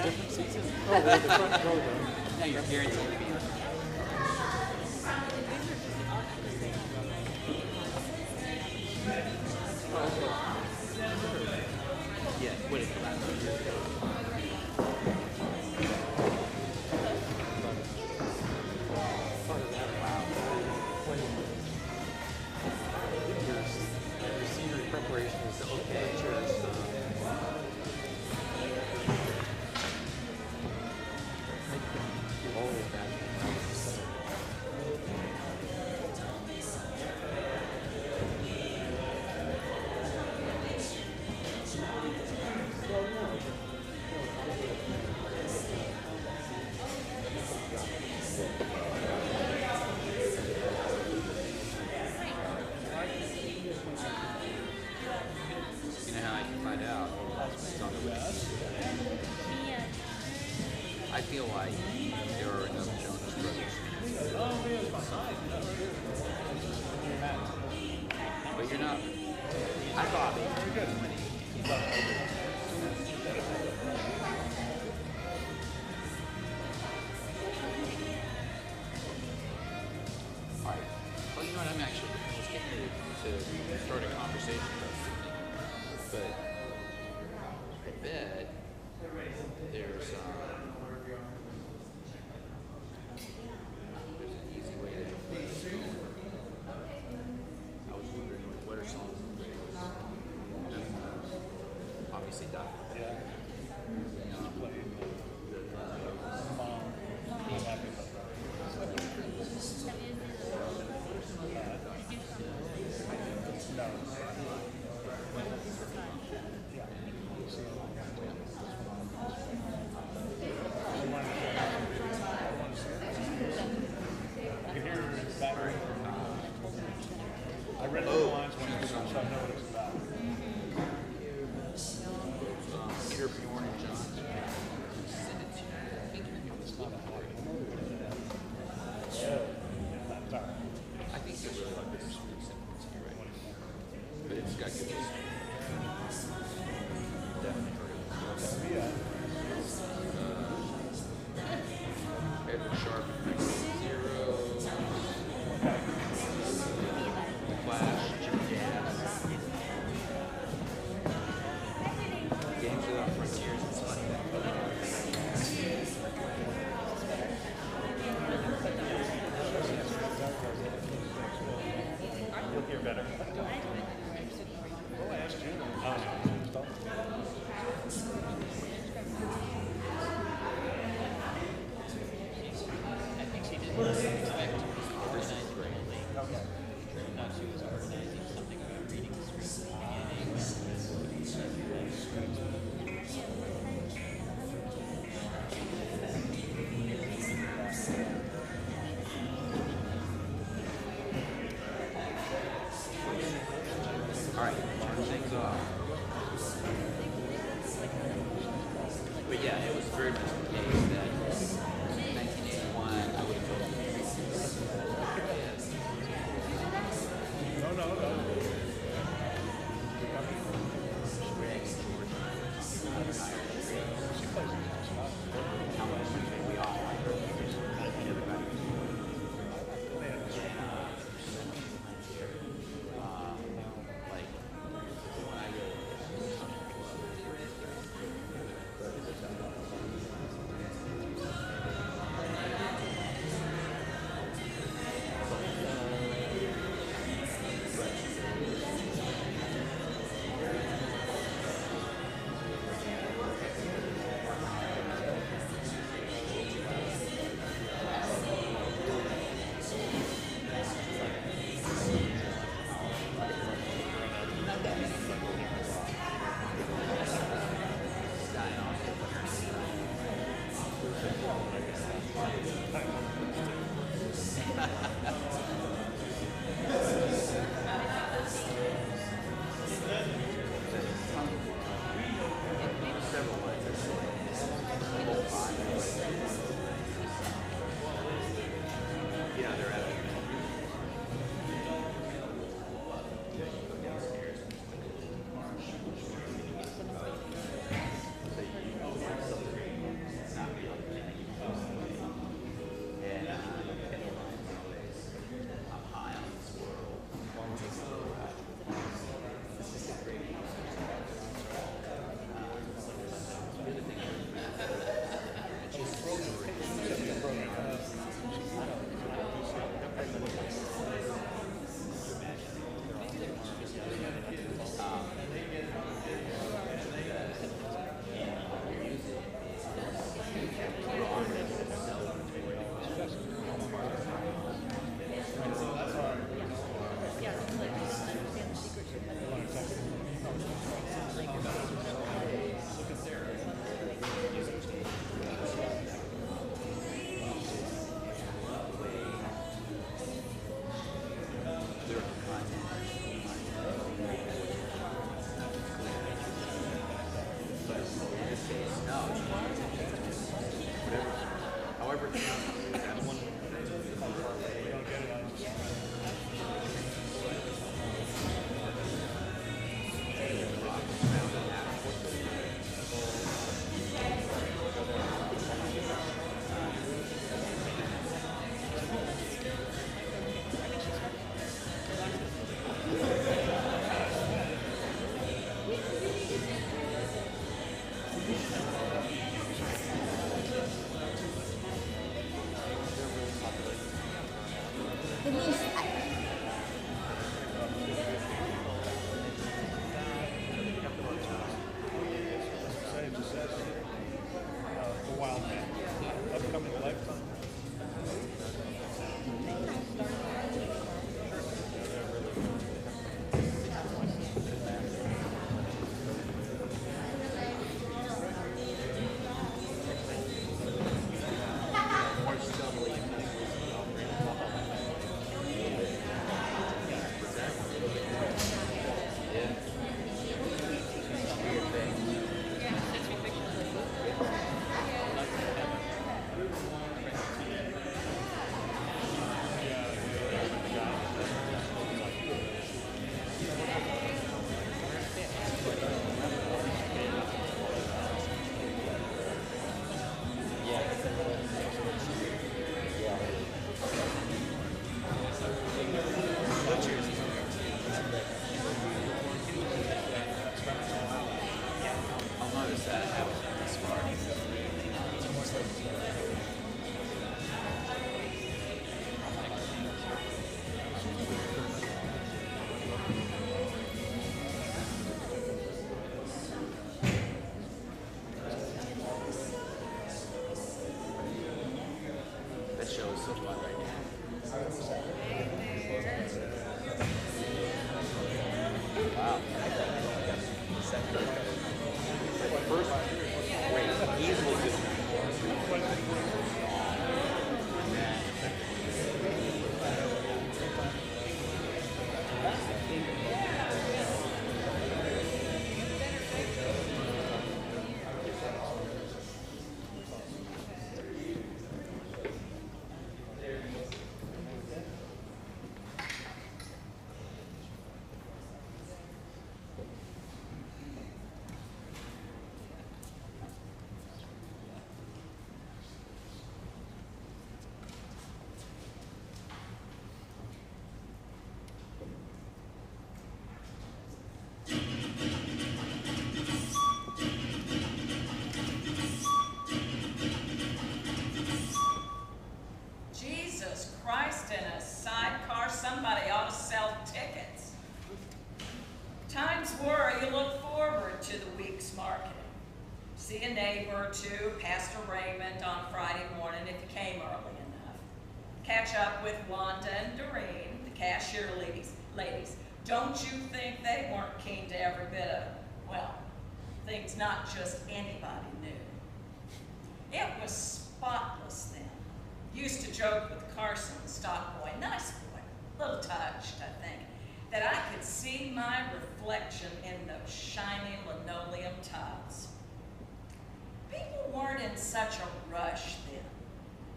different season? Oh, they're the front row though. No, you're guaranteed to be on. Yeah, what is the last one? Your senior preparation is to open the chairs. All of that. You know how I can find out? It's on the list. I feel like there are enough Jonas Brothers fans. But you're not. I thought Alright. Well, you know what? I'm actually just getting to start a conversation about something. But I bet there's an easy way to do it. I was wondering what are songs of praise? Obviously, Dr. Yeah. I read the lines when it was on, so I know what it's about. Peter Bjorn and John. Send it to you. I think it's not a hard I think it's really like bittersweet sentiments here, right? But it's got good music. Definitely heard of it. Edward Sharp, Zero, Flash, Jim Jazz, Games Without Frontiers, and stuff like that. You'll hear better. Oh, I asked you. I think she didn't expect to organize regularly. Okay. No, she was organizing something about reading the script at the beginning. All right, turn things off. But yeah, it was very much the case that in 1981 I would have told you. No. How much we all so fun right now. Wow. First, great, easily good. See a neighbor or two, Pastor Raymond on Friday morning if you came early enough. Catch up with Wanda and Doreen, the cashier ladies. Don't you think they weren't keen to every bit of, well, things not just anybody knew. It was spotless then. Used to joke with Carson, the stock boy, nice boy, little touched, I think, that I could see my reflection in those shiny linoleum tiles. People weren't in such a rush then.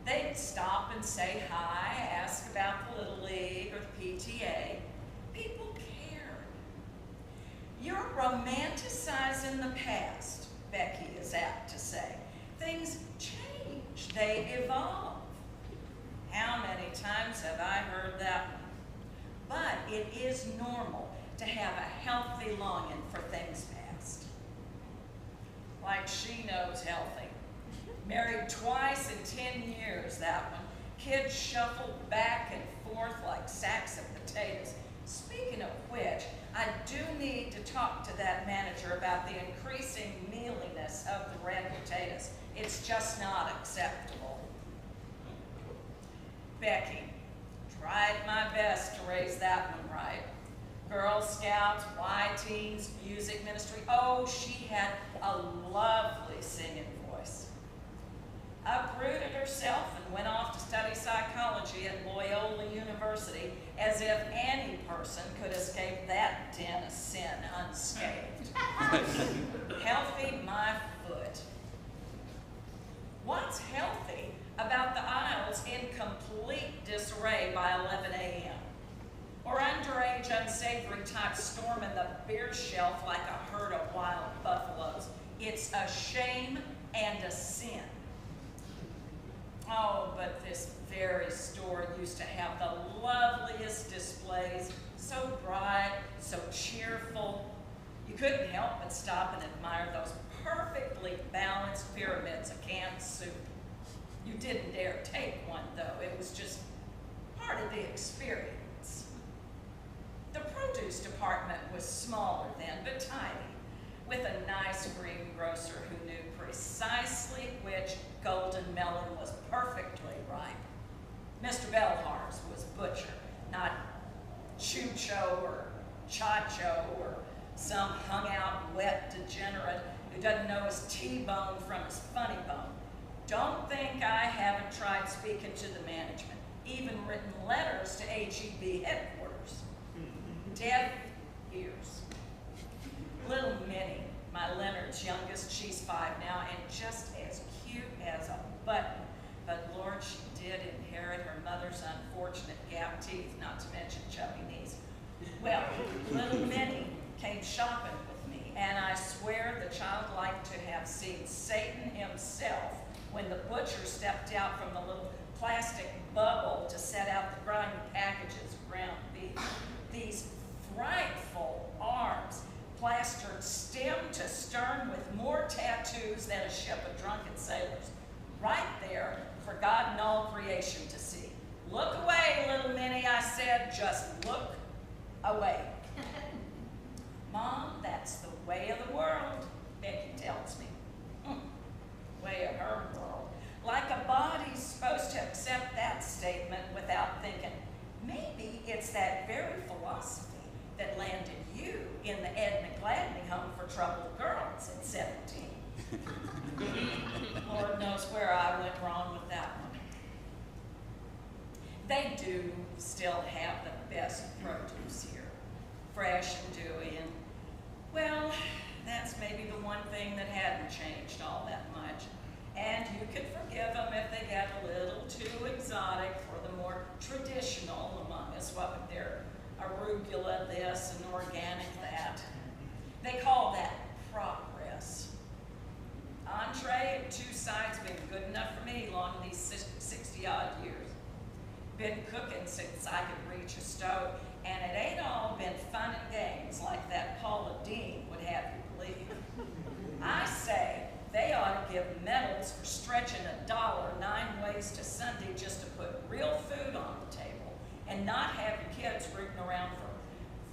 They'd stop and say hi, ask about the Little League or the PTA. People cared. You're romanticizing the past, Becky is apt to say. Things change, they evolve. How many times have I heard that one? But it is normal to have a healthy longing for things past. Like she knows healthy. Married twice in 10 years, that one. Kids shuffled back and forth like sacks of potatoes. Speaking of which, I do need to talk to that manager about the increasing mealiness of the red potatoes. It's just not acceptable. Becky, tried my best to raise that one right. Girl Scouts, Y-Teens, music ministry. Oh, she had a lovely singing voice. Uprooted herself and went off to study psychology at Loyola University as if any person could escape that den of sin unscathed. Healthy my foot. What's healthy about the aisles in complete disarray by 11 a.m.? Or underage, unsavory types storming the beer shelf like a herd of wild buffaloes? It's a shame and a sin. Oh, but this very store used to have the loveliest displays, so bright, so cheerful. You couldn't help but stop and admire those perfectly balanced pyramids of canned soup. You didn't dare take one, though. It was just part of the experience. The produce department was smaller then, but tiny, with a nice greengrocer who knew precisely which golden melon was perfectly ripe. Mr. Bellhar's was butcher, not Chucho or Chacho or some hung-out wet degenerate who doesn't know his T-bone from his funny bone. Don't think I haven't tried speaking to the management, even written letters to HEB headquarters. Deaf ears. Little Minnie, my Leonard's youngest, she's 5 now, and just as cute as a button. But Lord, she did inherit her mother's unfortunate gap teeth, not to mention chubby knees. Well, little Minnie came shopping with me, and I swear the child liked to have seen Satan himself when the butcher stepped out from the little plastic bubble to set out the grimy packages of ground beef. These frightful arms, plastered stem to stern with more tattoos than a ship of drunken sailors. Right there for God and all creation to see. Look away, little Minnie, I said, just look away. Mom, that's the way of the world, Becky tells me. Way of her world. Like a body's supposed to accept that state knows where I went wrong with that one. They do still have the best produce here. Fresh and dewy, and, well, that's maybe the one thing that hadn't changed all that much. And you could forgive them if they get a little too exotic for the more traditional among us, what with their arugula this and organic that. They call that progress. Entree and 2 sides been good enough for me along these 60-odd years. Been cooking since I could reach a stove, and it ain't all been fun and games like that Paula Dean would have you believe. I say they ought to give medals for stretching $1 9 ways to Sunday just to put real food on the table and not have your kids rooting around for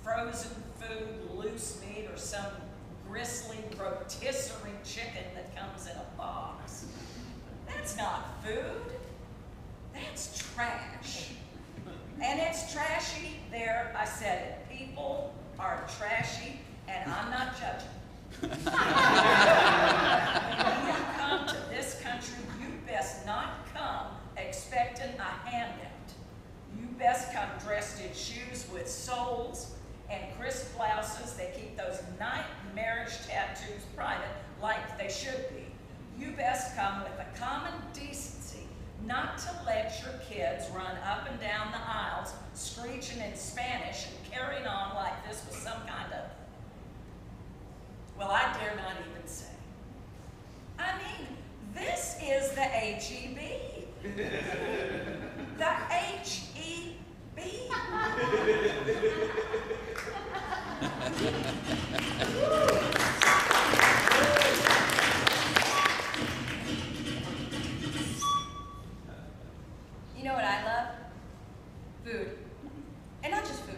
frozen food, loose meat, or some gristly rotisserie chicken that comes in a box. That's not food. That's trash. And it's trashy there, I said it. People are trashy, and I'm not judging. When you come to this country, you best not come expecting a handout. You best come dressed in shoes with soles and crisp blouses. They keep those nightmarish tattoos private like they should be. You best come with the common decency not to let your kids run up and down the aisles screeching in Spanish and carrying on like this was some kind of, well, I dare not even say. I mean, this is the HEB. The HEB. You know what I love? Food. And not just food.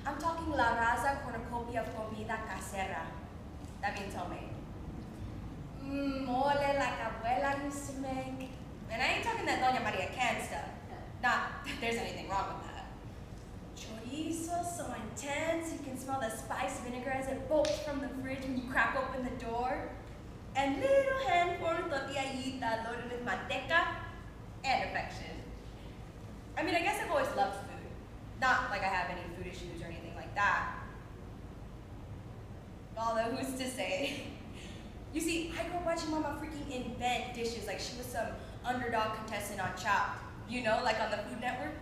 I'm talking la raza cornucopia of comida casera. That means homemade. Mole like abuela used to make. And I ain't talking that Doña Maria canned stuff. Not that there's anything wrong with that. Chorizo so intense you can smell the spice vinegar as it bolts from the fridge when you crack open the door. And little handful of tortillita loaded with manteca and affection. I mean, I guess I've always loved food. Not like I have any food issues or anything like that. Although, who's to say? You see, I grew up watching Mama freaking invent dishes like she was some underdog contestant on Chopped. You know, like on the Food Network.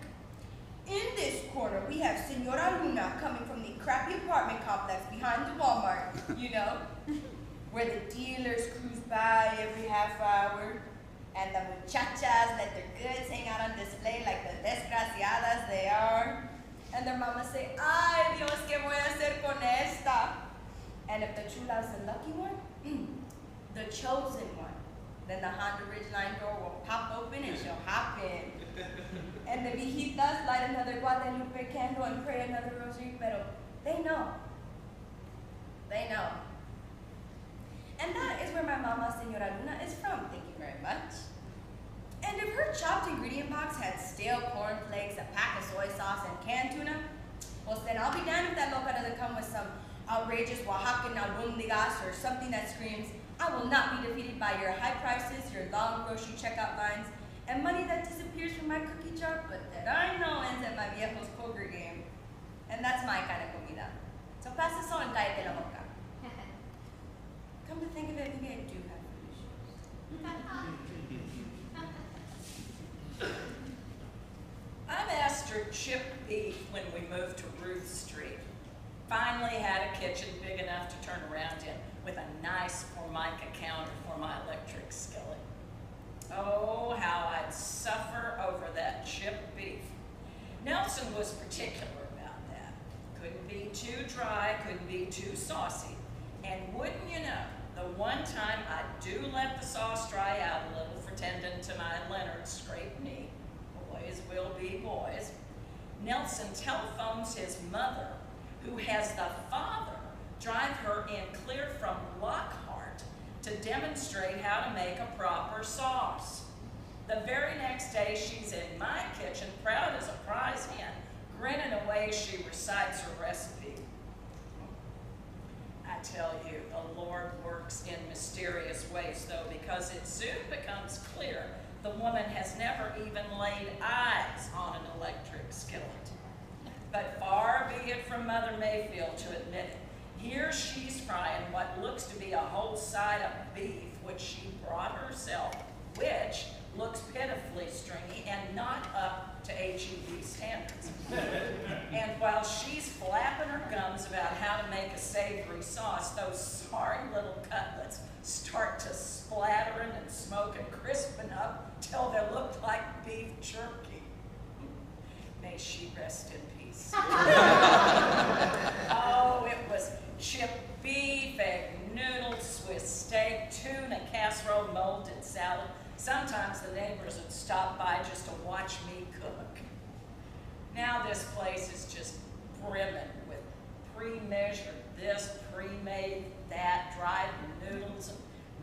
In this corner, we have Senora Luna coming from the crappy apartment complex behind the Walmart, you know, where the dealers cruise by every half hour, and the muchachas let their goods hang out on display like the desgraciadas they are. And their mamas say, ay Dios, ¿qué voy a hacer con esta? And if the chula's the lucky one, the chosen one, then the Honda Ridgeline door will pop open and she'll hop in. And the viejitas light another Guadalupe candle and pray another rosary, pero they know. They know. And that is where my mama, Senora Luna, is from, thank you very much. And if her chopped ingredient box had stale cornflakes, a pack of soy sauce, and canned tuna, well then I'll be damned if that loca doesn't come with some outrageous Oaxacan albundigas or something that screams, I will not be defeated by your high prices, your long grocery checkout lines, and money that disappears from my cookie jar, but that I know ends at my viejo's poker game. And that's my kind of comida. So pass this on and cállate la boca. Come to think of it, maybe I do have food issues. I mastered chipped beef when we moved to Ruth Street. Finally had a kitchen big enough to turn around in with a nice Formica counter for my electric skillet. Oh, how I'd suffer over that chipped beef. Nelson was particular about that. Couldn't be too dry, couldn't be too saucy. And wouldn't you know, the one time I do let the sauce dry out a little for tending to my Leonard scraped knee, boys will be boys, Nelson telephones his mother, who has the father drive her in clear from Lockhart to demonstrate how to make a proper sauce. The very next day, she's in my kitchen, proud as a prize hen, grinning away as she recites her recipe. I tell you, the Lord works in mysterious ways, though, because it soon becomes clear the woman has never even laid eyes on an electric skillet. But far be it from Mother Mayfield to admit it. Here she's frying what looks to be a whole side of beef, which she brought herself, which looks pitifully stringy and not up to HEB standards. And while she's flapping her gums about how to make a savory sauce, those sorry little cutlets start to splattering and smoke and crisping up till they look like beef jerky. May she rest in peace. Oh, it was chipped beef, egg noodles, Swiss steak, tuna casserole, molded salad. Sometimes the neighbors would stop by just to watch me cook. Now this place is just brimming with pre-measured this, pre-made that, dried noodles, and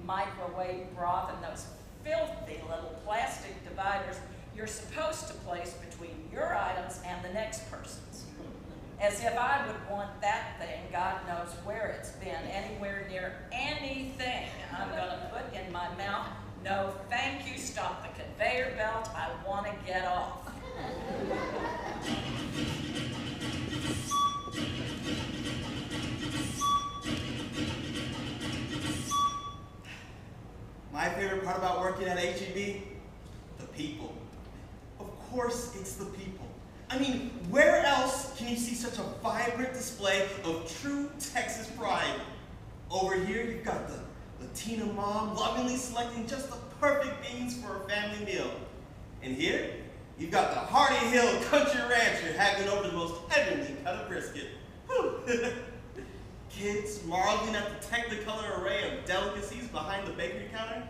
microwave broth, and those filthy little plastic dividers you're supposed to place between your items and the next person's. As if I would want that thing, God knows where it's been, anywhere near anything I'm gonna put in my mouth. No, thank you, stop the conveyor belt, I wanna get off. My favorite part about working at HEB? The people. Of course it's the people. I mean, where else can you see such a vibrant display of true Texas pride? Over here, you've got the Latina mom lovingly selecting just the perfect beans for a family meal. And here, you've got the Hardy Hill country rancher haggling over the most heavenly cut of brisket. Whew. Kids marveling at the technicolor array of delicacies behind the bakery counter,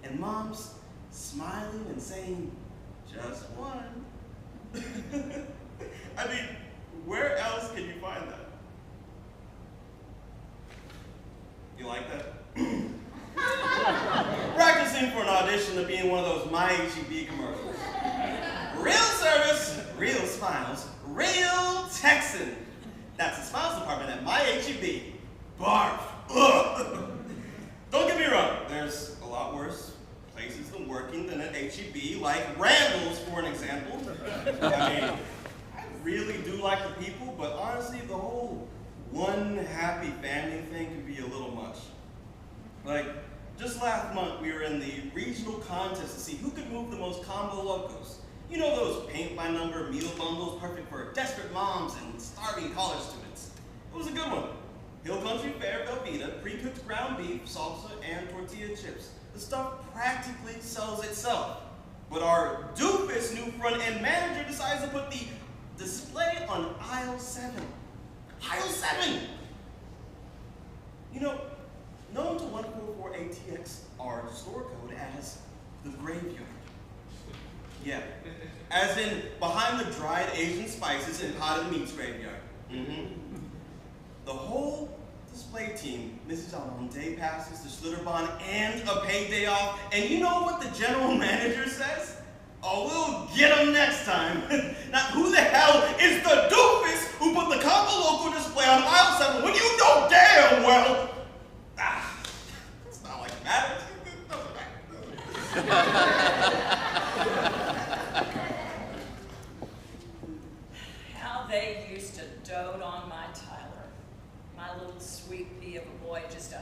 and moms smiling and saying, just one. I mean, where else can you find that? You like that? Practicing for an audition to be in one of those MyHEB commercials. Real service, real smiles, real Texan. That's the smiles department at MyHEB. Barf. Ugh. Don't get me wrong, there's a lot worse places than working than at HEB, like Randall's, for an example. I mean, I really do like the people, but honestly, the whole one happy family thing can be a little much. Like, just last month, we were in the regional contest to see who could move the most combo locos. You know those paint-by-number meal bundles perfect for desperate moms and starving college students. It was a good one. Hill Country Fare Velveeta, pre-cooked ground beef, salsa, and tortilla chips. The stuff practically sells itself. But our doofus new front-end manager decides to put the display on aisle 7. Aisle 7! You know, known to 144ATX, our store code as the graveyard. Yeah, as in behind the dried Asian spices and potted meats graveyard. The whole display team misses out on day passes, the Schlitterbahn, and a paid day off. And you know what the general manager says? Oh, we'll get them next time. Now, who the hell is the doofus who put the combo local display on aisle 7 when you know damn well? It's not like it matters. How they used to dote on my Tyler, my little sweet pea of a boy, just to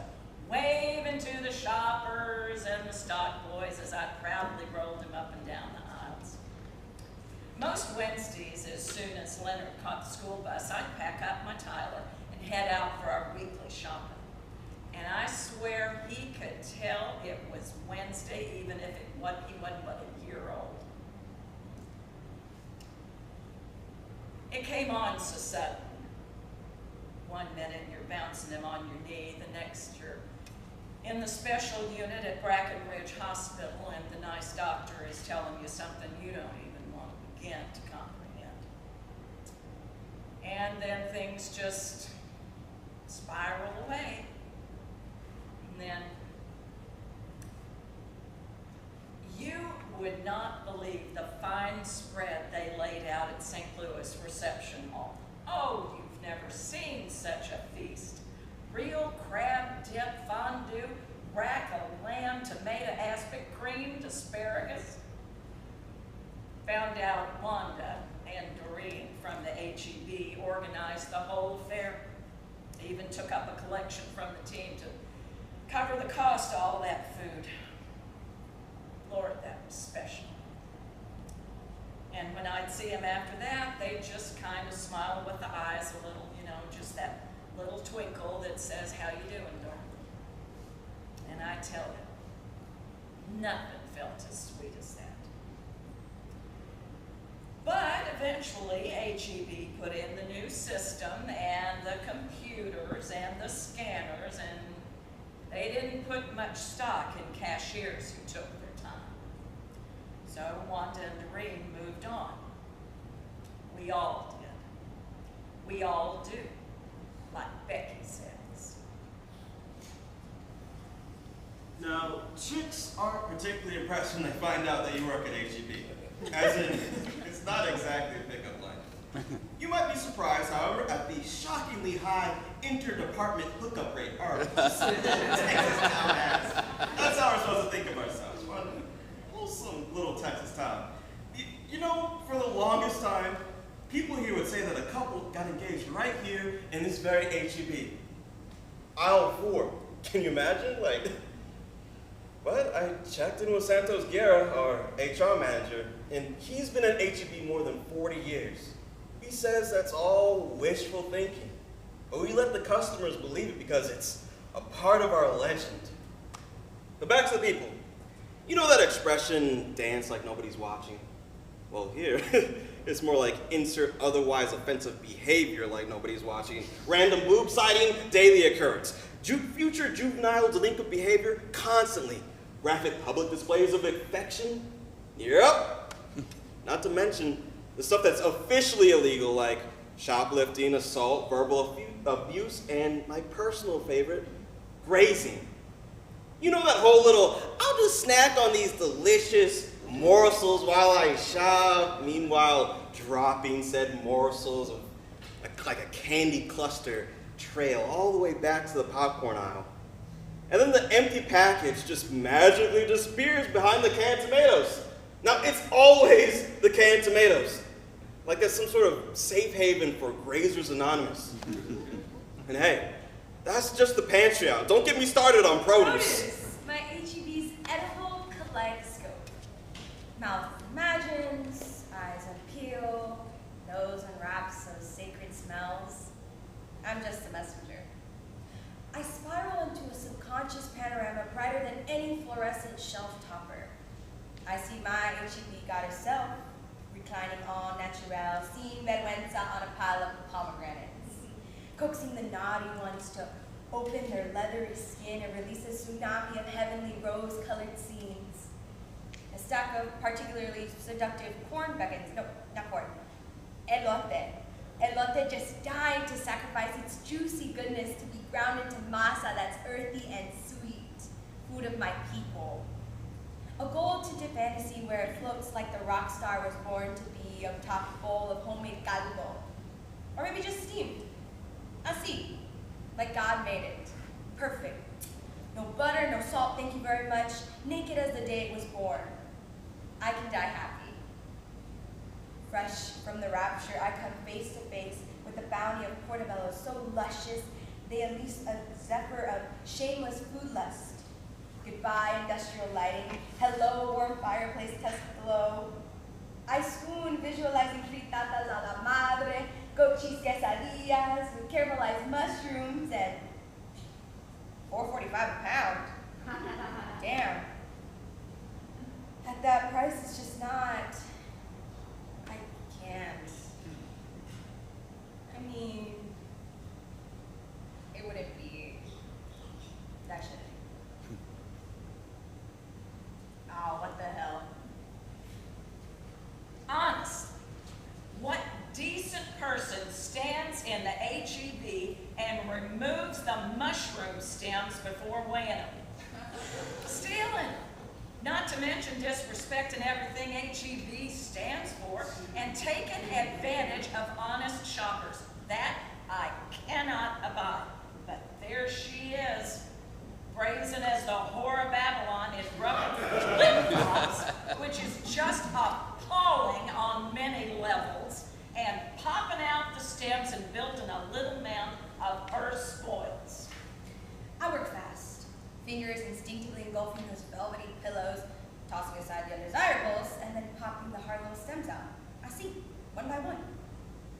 wave into the shoppers and the stock boys as I proudly rolled him up and down the aisles. Most Wednesdays, as soon as Leonard caught the school bus, I'd pack up my Tyler and head out for our weekly shopping. And I swear he could tell it was Wednesday, even if he wasn't but a year old. It came on so sudden. One minute you're bouncing him on your knee, the next you're in the special unit at Brackenridge Hospital, and the nice doctor is telling you something you don't even want to begin to comprehend. And then things just spiral away. And then you would not believe the fine spread they laid out at St. Louis Reception Hall. Oh, you've never seen such a feast. real crab dip fondue, rack of lamb, tomato aspic, creamed asparagus. Found out Wanda and Doreen from the HEB organized the whole affair. They even took up a collection from the team to cover the cost of all that food. Lord, that was special. And when I'd see them after that, they'd just kind of smile with the eyes a little, you know, just that little twinkle that says, "How you doing, darling?" And I tell you, nothing felt as sweet as that. But eventually, HEB put in the new system and the computers and the scanners, and they didn't put much stock in cashiers who took their time. So Wanda and Doreen moved on. We all did. We all do, like Becky says. Now, chicks aren't particularly impressed when they find out that you work at HEB. As in, it's not exactly a pickup line. You might be surprised, however, at the shockingly high inter-department hookup rate our Texas town has. That's how we're supposed to think of ourselves. One wholesome little Texas town. You know, for the longest time, people here would say that a couple got engaged right here in this very HEB. Aisle 4. Can you imagine? Like, but I checked in with Santos Guerra, our HR manager, and he's been at HEB more than 40 years. He says that's all wishful thinking, but we let the customers believe it because it's a part of our legend. But back to the people. You know that expression, dance like nobody's watching? Well, here, it's more like insert otherwise offensive behavior like nobody's watching. Random boob sighting, daily occurrence. Future juvenile delinquent behavior, constantly. Graphic public displays of affection? Yep. Not to mention the stuff that's officially illegal, like shoplifting, assault, verbal abuse, and my personal favorite, grazing. You know that whole little, I'll just snack on these delicious morsels while I shop, meanwhile dropping said morsels of like a candy cluster trail all the way back to the popcorn aisle. And then the empty package just magically disappears behind the canned tomatoes. Now, it's always the canned tomatoes, like it's some sort of safe haven for Grazers Anonymous. And hey, that's just the pantry out. Don't get me started on produce. My HEB's edible kaleidoscope. Mouth imagines, eyes unpeel, nose unwraps those sacred smells. I'm just a messenger. I spiral into a subconscious panorama brighter than any fluorescent shelf topper. I see my HEB goddess self, reclining en naturel, seeing vergüenza on a pile of pomegranates, coaxing the naughty ones to open their leathery skin and release a tsunami of heavenly rose-colored scenes. A stack of particularly seductive corn beckons, no, not corn, elote. Elote just dying to sacrifice its juicy goodness to be ground into masa that's earthy and sweet, food of my people. A gold-tinted fantasy where it floats like the rock star was born to be atop a bowl of homemade caldo. Or maybe just steamed. Así, like God made it. Perfect. No butter, no salt, thank you very much. Naked as the day it was born. I can die happy. Fresh from the rapture, I come face to face with the bounty of portobello so luscious they unleash a zephyr of shameless food lust. Goodbye, industrial lighting. Hello, warm fireplace test glow. I swoon, visualizing fritatas a la madre, goat cheese quesadillas with caramelized mushrooms and $4.45 a pound. Damn. At that price, it's just not. I can't. I mean, it wouldn't be that shit. Oh, what the hell? Honestly, what decent person stands in the HEB and removes the mushroom stems before weighing them? Stealing. Not to mention disrespecting everything HEB stands for and taking advantage of honest shoppers. That I cannot abide. But there she is, brazen as the whore of Babylon in rubber flip-flops, which is just appalling on many levels, and popping out the stems and building a little mound of her spoils. I work fast, fingers instinctively engulfing those velvety pillows, tossing aside the undesirables, and then popping the hard little stems out. I see, one by one.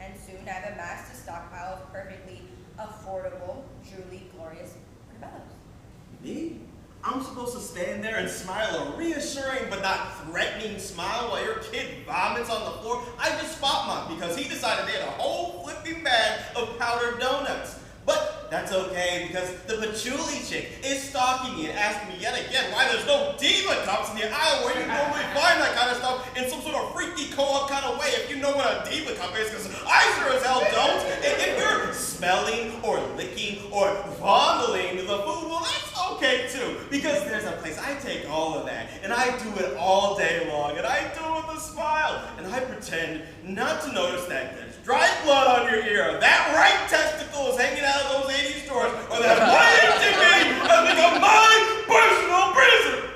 And soon I've amassed a stockpile of perfectly affordable, truly glorious portobellos. Me? I'm supposed to stand there and smile a reassuring but not threatening smile while your kid vomits on the floor? I just spot mocked because he decided they had a whole flipping bag of powdered donuts. But that's okay because the patchouli chick is stalking me and asking me yet again why there's no diva cups in the aisle where you normally find that kind of stuff in some sort of freaky co-op kind of way, if you know what a diva cup is, because I sure as hell don't. If you're smelling or licking or fondling the food, well, that's okay too, because there's a place I take all of that and I do it all day long and I do it with a smile and I pretend not to notice that there's dried blood on your ear, that right testicle is hanging out of those 80s drawers, or that MyHEB has become my personal prison.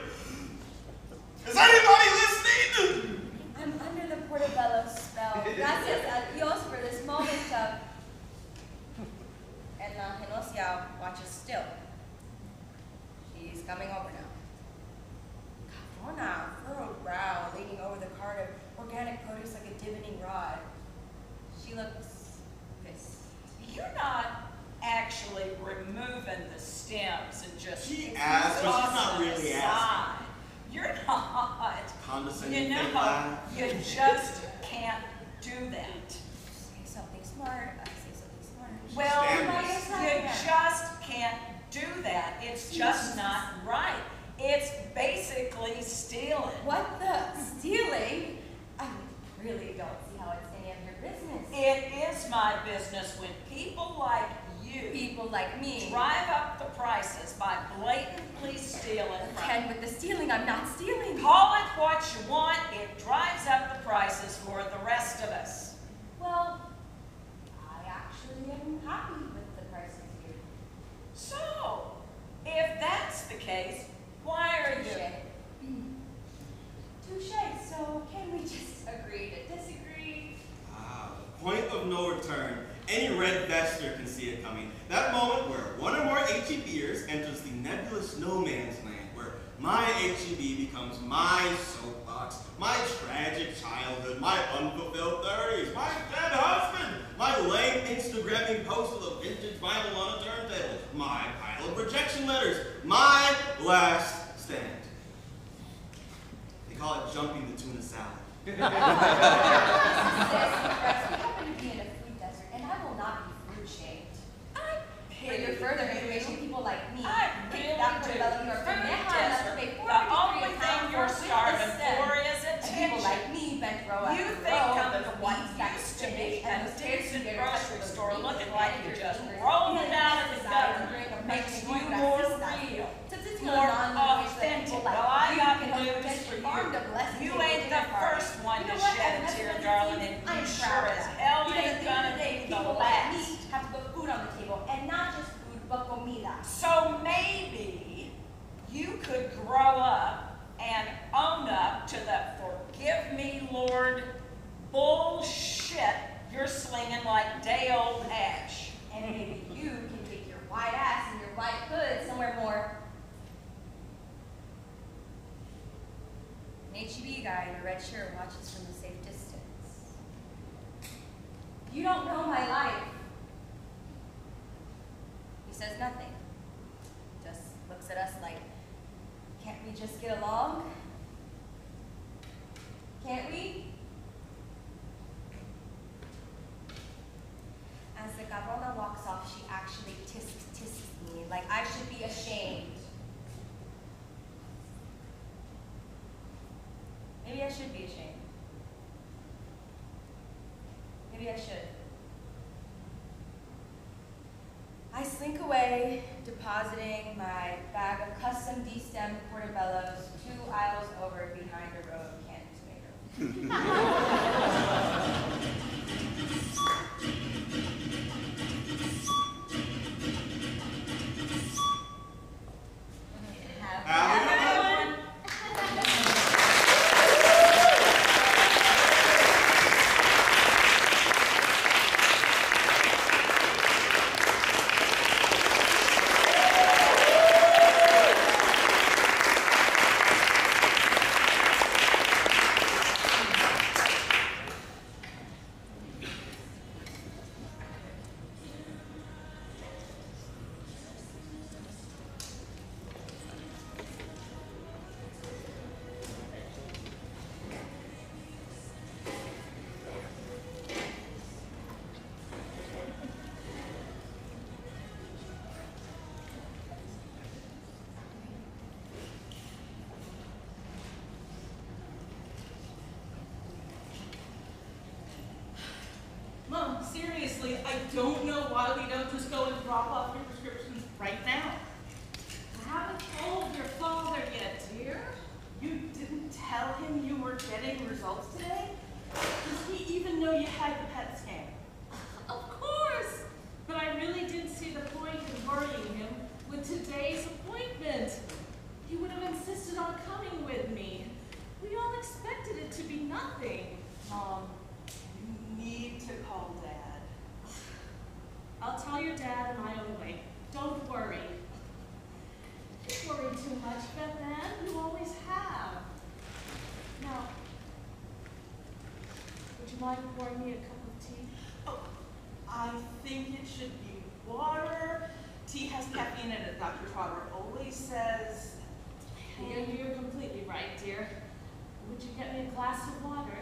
Is anybody listening? I'm under the portobello spell. Gracias a Dios for this moment of... And La Genosia watches still. She's coming over now. Cabrona, furrowed brow, leaning over the cart of organic produce like a divining rod. She looks pissed. You're not actually removing the stems and just She asked, but she's not tossing them really aside. asking. You're not. Condescending You fake know, laugh. you just can't do that. Say something smart. I say something smart. Well, Standards. you just can't do that. It's just not right. It's basically stealing. What the? Stealing? I really don't see how it's any of your business. It is my business when people like you People like me. drive up the prices by blatantly stealing from. And with the stealing, I'm not stealing. Call it what you want, it drives up the prices for the rest of us. Well, I actually am happy with the prices here. So, if that's the case, why are you? Touche. So can we just agree to disagree? Ah, the point of no return. Any red vester can see it coming. That moment where one or more HEBers enters the nebulous no man's land, where my HEB becomes my soapbox, my tragic childhood, my unfulfilled 30s, my dead husband, my lame Instagramming post of a vintage vinyl on a turntable, my pile of rejection letters, my last stand. They call it jumping the tuna salad. We happen to be in a food desert, and I will not be food shamed. For your further information, people like me, I really do. The only thing you're starving for is People attention. like me bent row after You row, think coming the to what weeds that used to finish, be and a those tears decent you get grocery touched with store the looking weeds like and you your just fingers. rolled it Feeling out of the desire to gutter drink a makes Mexican you wine more that's real, statistical more non-language that authentic. people like Well, I you got can news potentially for farm you. to bless You people ain't with the their party. first one You to know what? shed a As tear, much as darling, it and seems, I'm you proud sure of as that. hell Because ain't at the end gonna of the day, be the people like me last. have to put food on the table, and not just food, but comida. So maybe you could grow up and own up to the forgive me, Lord, bullshit you're slinging like day-old ash. And maybe you can take your white ass and your white hood somewhere more. An HEB guy in a red shirt watches from a safe distance. You don't know my life. He says nothing. Just looks at us like, can't we just get along? Can't we? As the cabrona walks off, she actually tisks me like I should be ashamed. Maybe I should be ashamed. Maybe I should. I slink away, depositing my bag of custom destemmed portobellos 2 aisles over behind a row of canned tomatoes. I don't know why we don't just go and drop off your prescriptions right now. I haven't told your father yet, dear. You didn't tell him you were getting results today? Does he even know you had the PET scan? Of course! But I really didn't see the point in worrying him with today's appointment. He would have insisted on coming with me. We all expected it to be nothing. Mom, you need to call Dad. I'll tell your dad in my own way. Don't worry. You worry too much, Beth Ann. You always have. Now, would you mind pouring me a cup of tea? Oh, I think it should be water. Tea has caffeine in it, Dr. Trotter always says. You're completely right, dear. Would you get me a glass of water?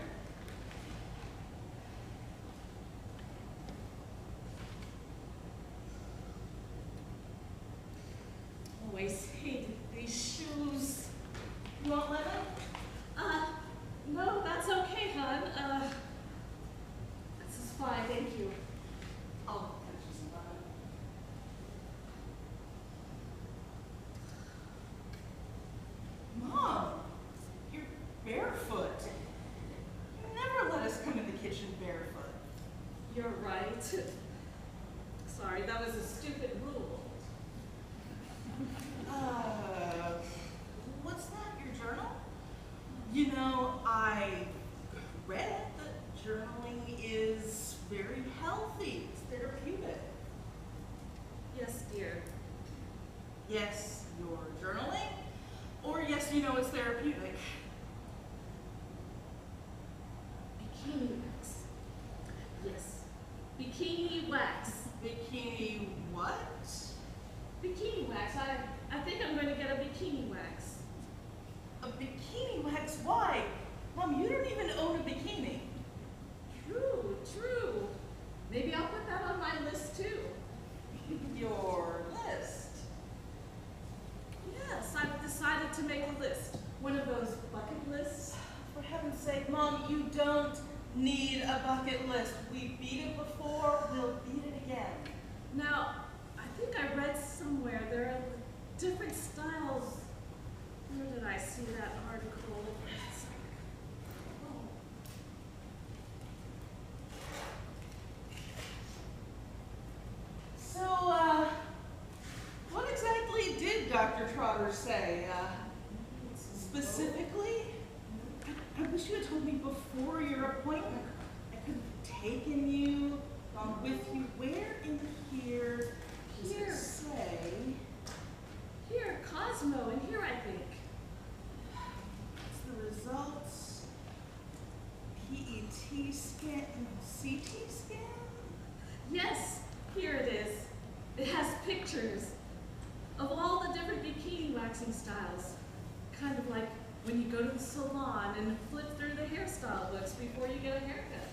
Always hated these shoes. You want lemon? No, that's okay, hon. This is fine, thank you. I'll get you some lemon. Mom, you're barefoot. You never let us come in the kitchen barefoot. You're right. Sorry, that was a stupid rule. What's that, your journal? You know, I read that journaling is very healthy. It's therapeutic. Yes, dear. Yes, you're journaling, or yes, you know it's therapeutic. Bikini wax. Yes. Bikini wax. Bikini what? Bikini wax. I think I'm going to get a bikini wax. A bikini wax? Why? Mom, you don't even own a bikini. True, true. Maybe I'll put that on my list too. Your list? Yes, I've decided to make a list. One of those bucket lists. For heaven's sake, Mom, you don't need a bucket list. We beat it before, we'll beat it again. Now, I think I read somewhere there are different styles. Where did I see that article? So, what exactly did Dr. Trotter say? Specifically? I wish you had told me before your appointment. I could have taken you, gone with you. Where in here does it say? Here, Cosmo, and here I think. What's the results? PET scan, CT scan? Yes, here it is. It has pictures of all the different bikini waxing styles. Kind of like when you go to the salon and flip through the hairstyle books before you get a haircut.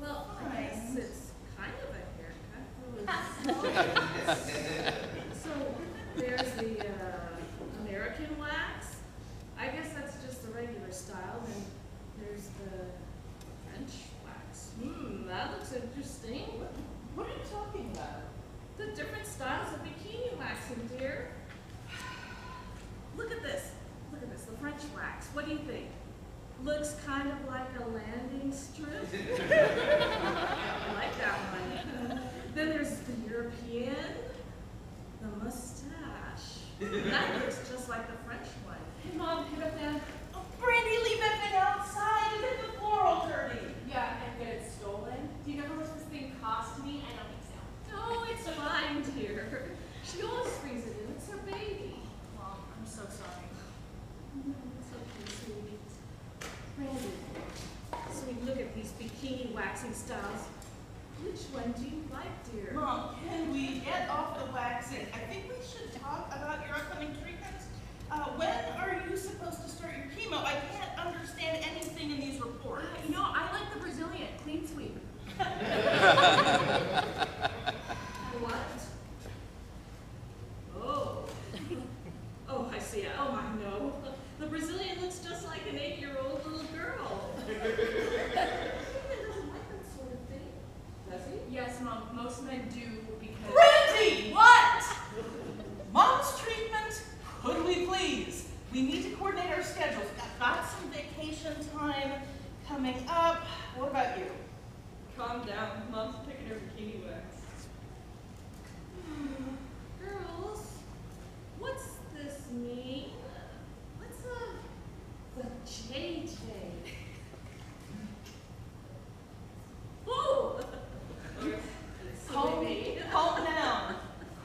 Well, I guess it's kind of a haircut. So there's the American wax. I guess that's just the regular style. And there's the French wax. That looks interesting. What are you talking about? The different styles of bikini waxing, dear. Look at this. Look at this, the French wax. What do you think? Looks kind of like a landing strip. I like that one. Then there's the European, the mustache. That looks just like the French one. Hey, Mom, pick up that. Oh, Brandy, leave that thing outside. Is it the floral dirty? Yeah, and get it stolen. Do you know how much this thing cost me? I don't think so. No, it's fine, dear. She always brings it in. It's her baby. Mom, I'm so sorry. No, it's okay, sweetie. Randy, so we look at these bikini waxing styles. Which one do you like, dear? Mom, can we get off the waxing? I think we should talk about your upcoming treatments. When are you supposed to start your chemo? I can't understand anything in these reports. You know, I like the Brazilian clean sweep. What? Oh. Oh, I see. Oh, I know. The Brazilian looks just like an 8-year-old little girl. what most men do because... Randy! What? Mom's treatment? Could we please? We need to coordinate our schedules. I've got some vacation time coming up. What about you? Calm down. Mom's picking her bikini wax. Girls, what's this mean? What's the JJ? Ooh! Calm down.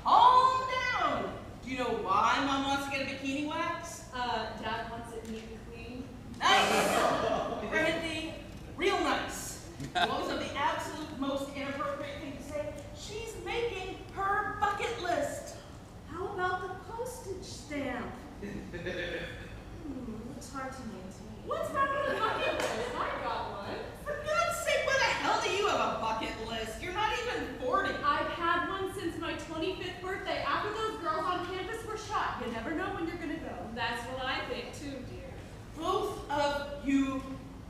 Calm down. Do you know why Mom wants to get a bikini wax? Dad wants it neat and clean. Nice. Randy, real nice. What was the absolute most inappropriate thing to say? She's making her bucket list. How about the postage stamp? Looks hard to maintain. What's wrong with a bucket list? I got one. For God's sake, why the hell do you have a bucket list? You're not even 40. I've had one since my 25th birthday after those girls on campus were shot. You never know when you're gonna go. That's what I think too, dear. Both of you,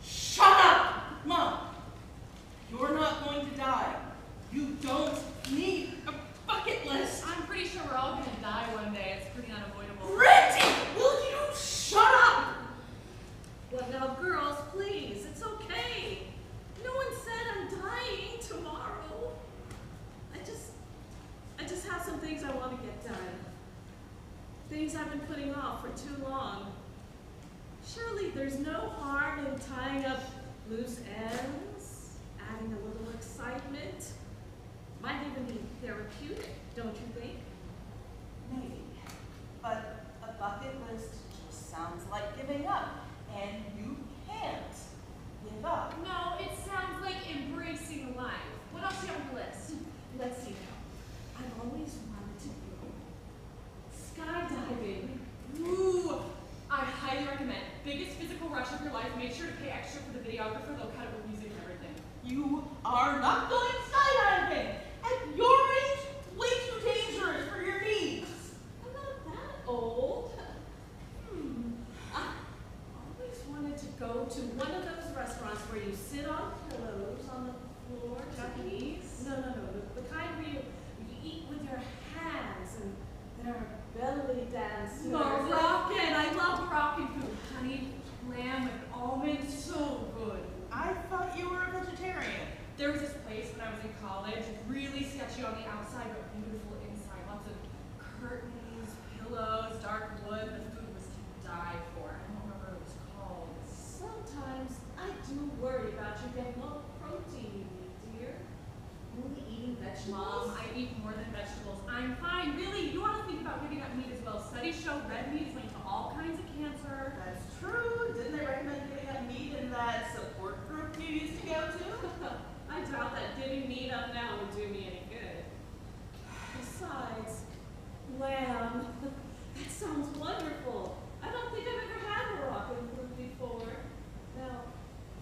shut up! Mom, you're not going to die. You don't need a bucket list. I'm pretty sure we're all gonna die one day. It's pretty unavoidable. Reggie, will you shut up? Well, now, girls, please, it's okay. No one said I'm dying tomorrow. I just have some things I want to get done. Things I've been putting off for too long. Surely there's no harm in tying up loose ends, adding a little excitement. Might even be therapeutic, don't you think? Maybe, but a bucket list just sounds like giving up, and you can't give up. No, it sounds like embracing life. What else do you have on the list? Let's see now. I've always wanted to go skydiving. Ooh, I highly recommend. Biggest physical rush of your life. Make sure to pay extra for the videographer. They'll cut it with music and everything. You are not going skydiving. At your age, way too dangerous for your knees. I'm not that old. I always wanted to go to one of those restaurants where you sit on pillows on the floor. Japanese? No. The kind where you eat with your hands and there are belly dancers. Moroccan! I love Moroccan food. Honey, lamb with almonds, so good. I thought you were a vegetarian. There was this place when I was in college, really sketchy on the outside, but beautiful inside. Lots of curtains, pillows, dark wood. The food was to die for. I don't remember what it was called. Sometimes I do worry about you getting low protein, dear. Only eating vegetables. Mom, I eat more than vegetables. I'm fine. Really, you want to think about giving up meat as well. Studies show red meat is linked to all kinds of cancer. That's true. Didn't they recommend giving up meat in that support group you used to go to? I doubt that giving meat up now would do me any good. Besides, lamb. That sounds wonderful. I don't think I've ever had Moroccan food before. Now,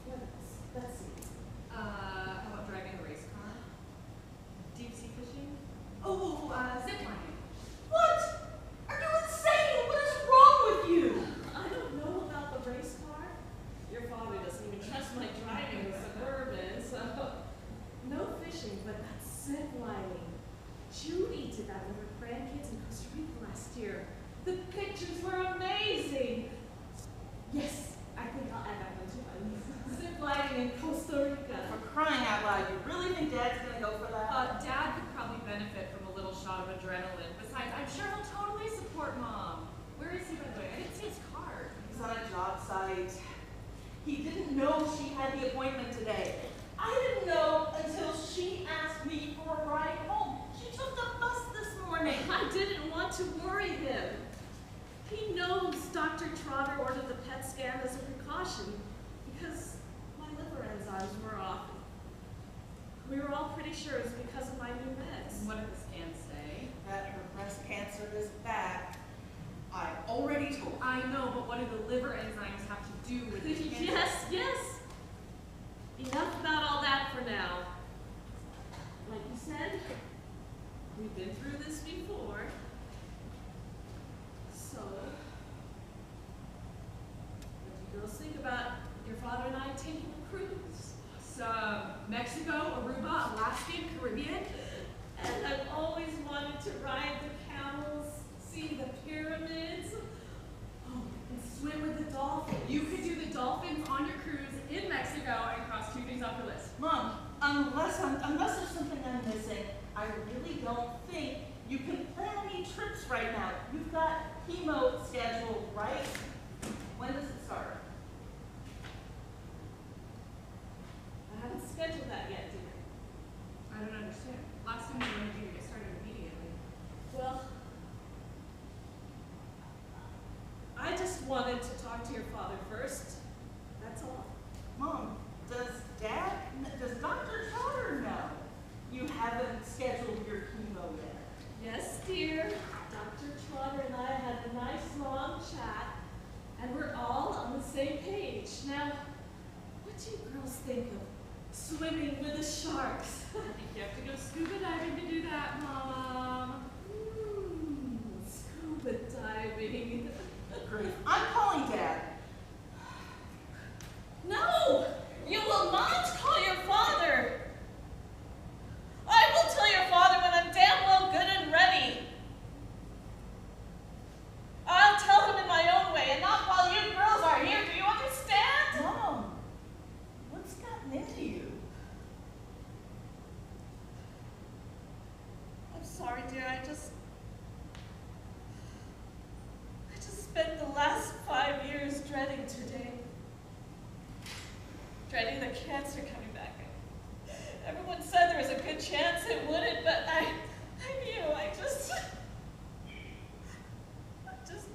what else? Let's see. How about driving a race car? Deep sea fishing? Oh, Zip lining. what? Are you insane? What is wrong with you? I don't know about the race car. Your father doesn't even trust my driving the Suburban, so no fishing, but that zip lining. Judy did that with her grandkids in Costa Rica last year. The pictures were amazing. Yes, I think I'll add that one to my zip lining in Costa Rica. For crying out loud, you really think Dad's gonna go for that? Dad could probably benefit from a little shot of adrenaline. Besides, I'm sure he'll totally support Mom. Where is he, by the way? I didn't see his card. He's on a job site. He didn't know she had the appointment today. I didn't know until she asked me for a ride home. She took the bus this morning. I didn't want to worry him. He knows Dr. Trotter ordered the PET scan as a precaution because my liver enzymes were off. We were all pretty sure it's because of my new meds. What did the scan say? That her breast cancer is back. I already told you. I know, but what do the liver enzymes have to do with it? Yes. Enough about all that for now. Like you said, we've been through this before. So, what do you girls think about your father and I taking a cruise? Mexico, Aruba, Alaskan, Caribbean. to ride the camels, see the pyramids, oh, and swim with the dolphins. You could do the dolphins on your cruise in Mexico and cross 2 things off your list. Mom, unless there's something I'm missing, I really don't think you can plan any trips right now. You've got chemo scheduled, right? When does it start? I haven't scheduled that yet, dear. I don't understand. Last time you wanted you to get started immediately. Well, I just wanted to talk to your father first. That's all. Mom, does Dr. Trotter know you haven't scheduled your chemo yet? Yes, dear. Dr. Trotter and I had a nice long chat, and we're all on the same page. Now, what do you girls think of swimming with the sharks? I think you have to go scuba diving to do that, Mom. Scuba diving. Great. I'm calling Dad. No! You will not call your father! I will tell your father when I'm damn well good and ready. I'll tell him in my own way, and not while you girls are here. Do you understand? Mom, what's gotten into you? I'm sorry, dear. I just spent the last 5 years dreading today. Dreading the cancer coming back. Everyone said there was a good chance it wouldn't, but I knew. I just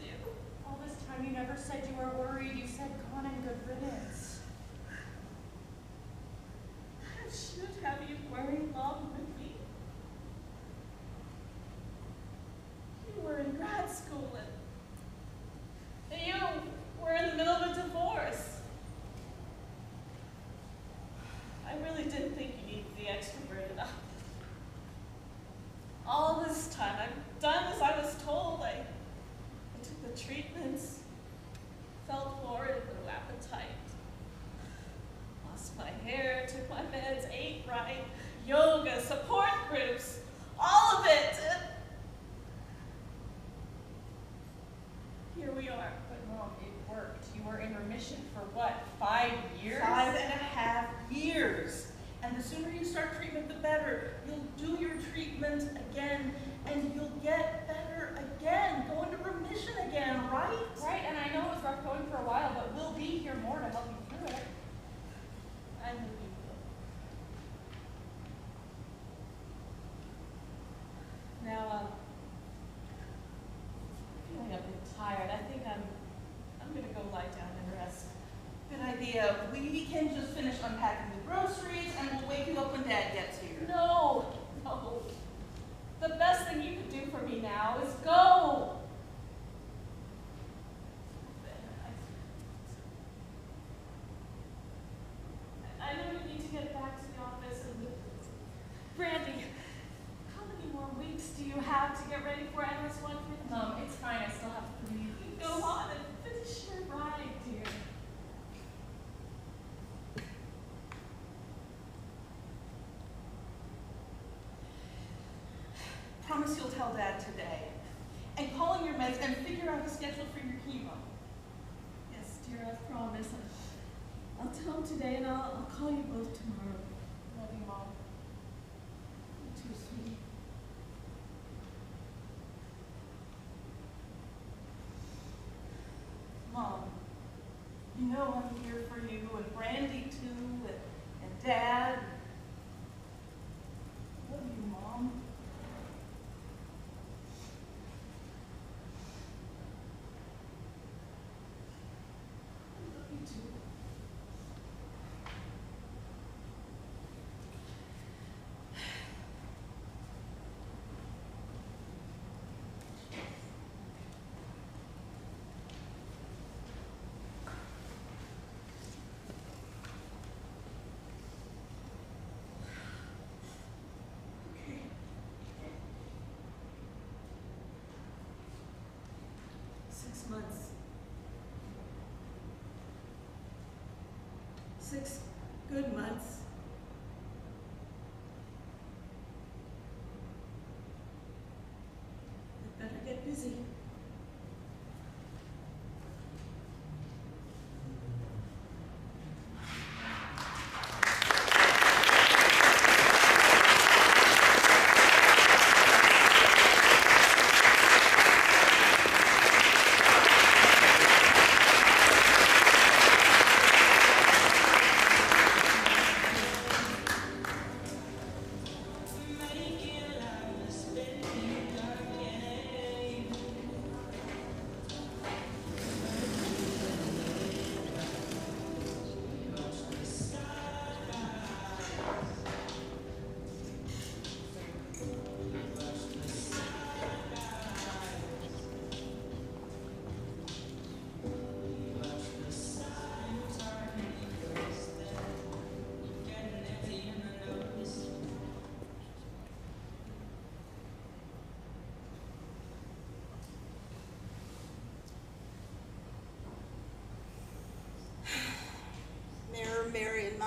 knew. All this time you never said you were worried. You said gone and good riddance. I should have you worried along with me. You were in grad school and you were in the middle of a divorce. I really didn't think you needed the extra burden. All this time, I've done as I was told. I took the treatments, felt horrid, no appetite, lost my hair, took my meds, ate right, yoga, support groups, all of it. Here we are. But Mom, it worked. You were in remission for what, 5 years? 5.5 years. And the sooner you start treatment, the better. You'll do your treatment again, and you'll get better again, go into remission again, right? Right, and I know it was rough going for a while, but we'll be here more to help you through it. I knew you would. Now, feeling a bit tired. I think I'm gonna go lie down and rest. Good idea. We can just finish unpacking the groceries, and we'll wake you up when Dad gets here. No. The best thing you could do for me now is go. I know you need to get back to the office and Brandy, how many more weeks do you have to get ready for NS1? Mom, it's fine. I still have 3 weeks. Go on and finish your ride, dear. Promise you'll tell Dad today. And call in your meds and figure out a schedule for your chemo. Yes, dear, I promise. I'll tell him today, and I'll call you both tomorrow. Love you, Mom. You too, sweetie. Mom, you know I'm here for you, and Brandy too, and Dad. Love you, Mom. I love you too. Okay. 6 months. 6 good months.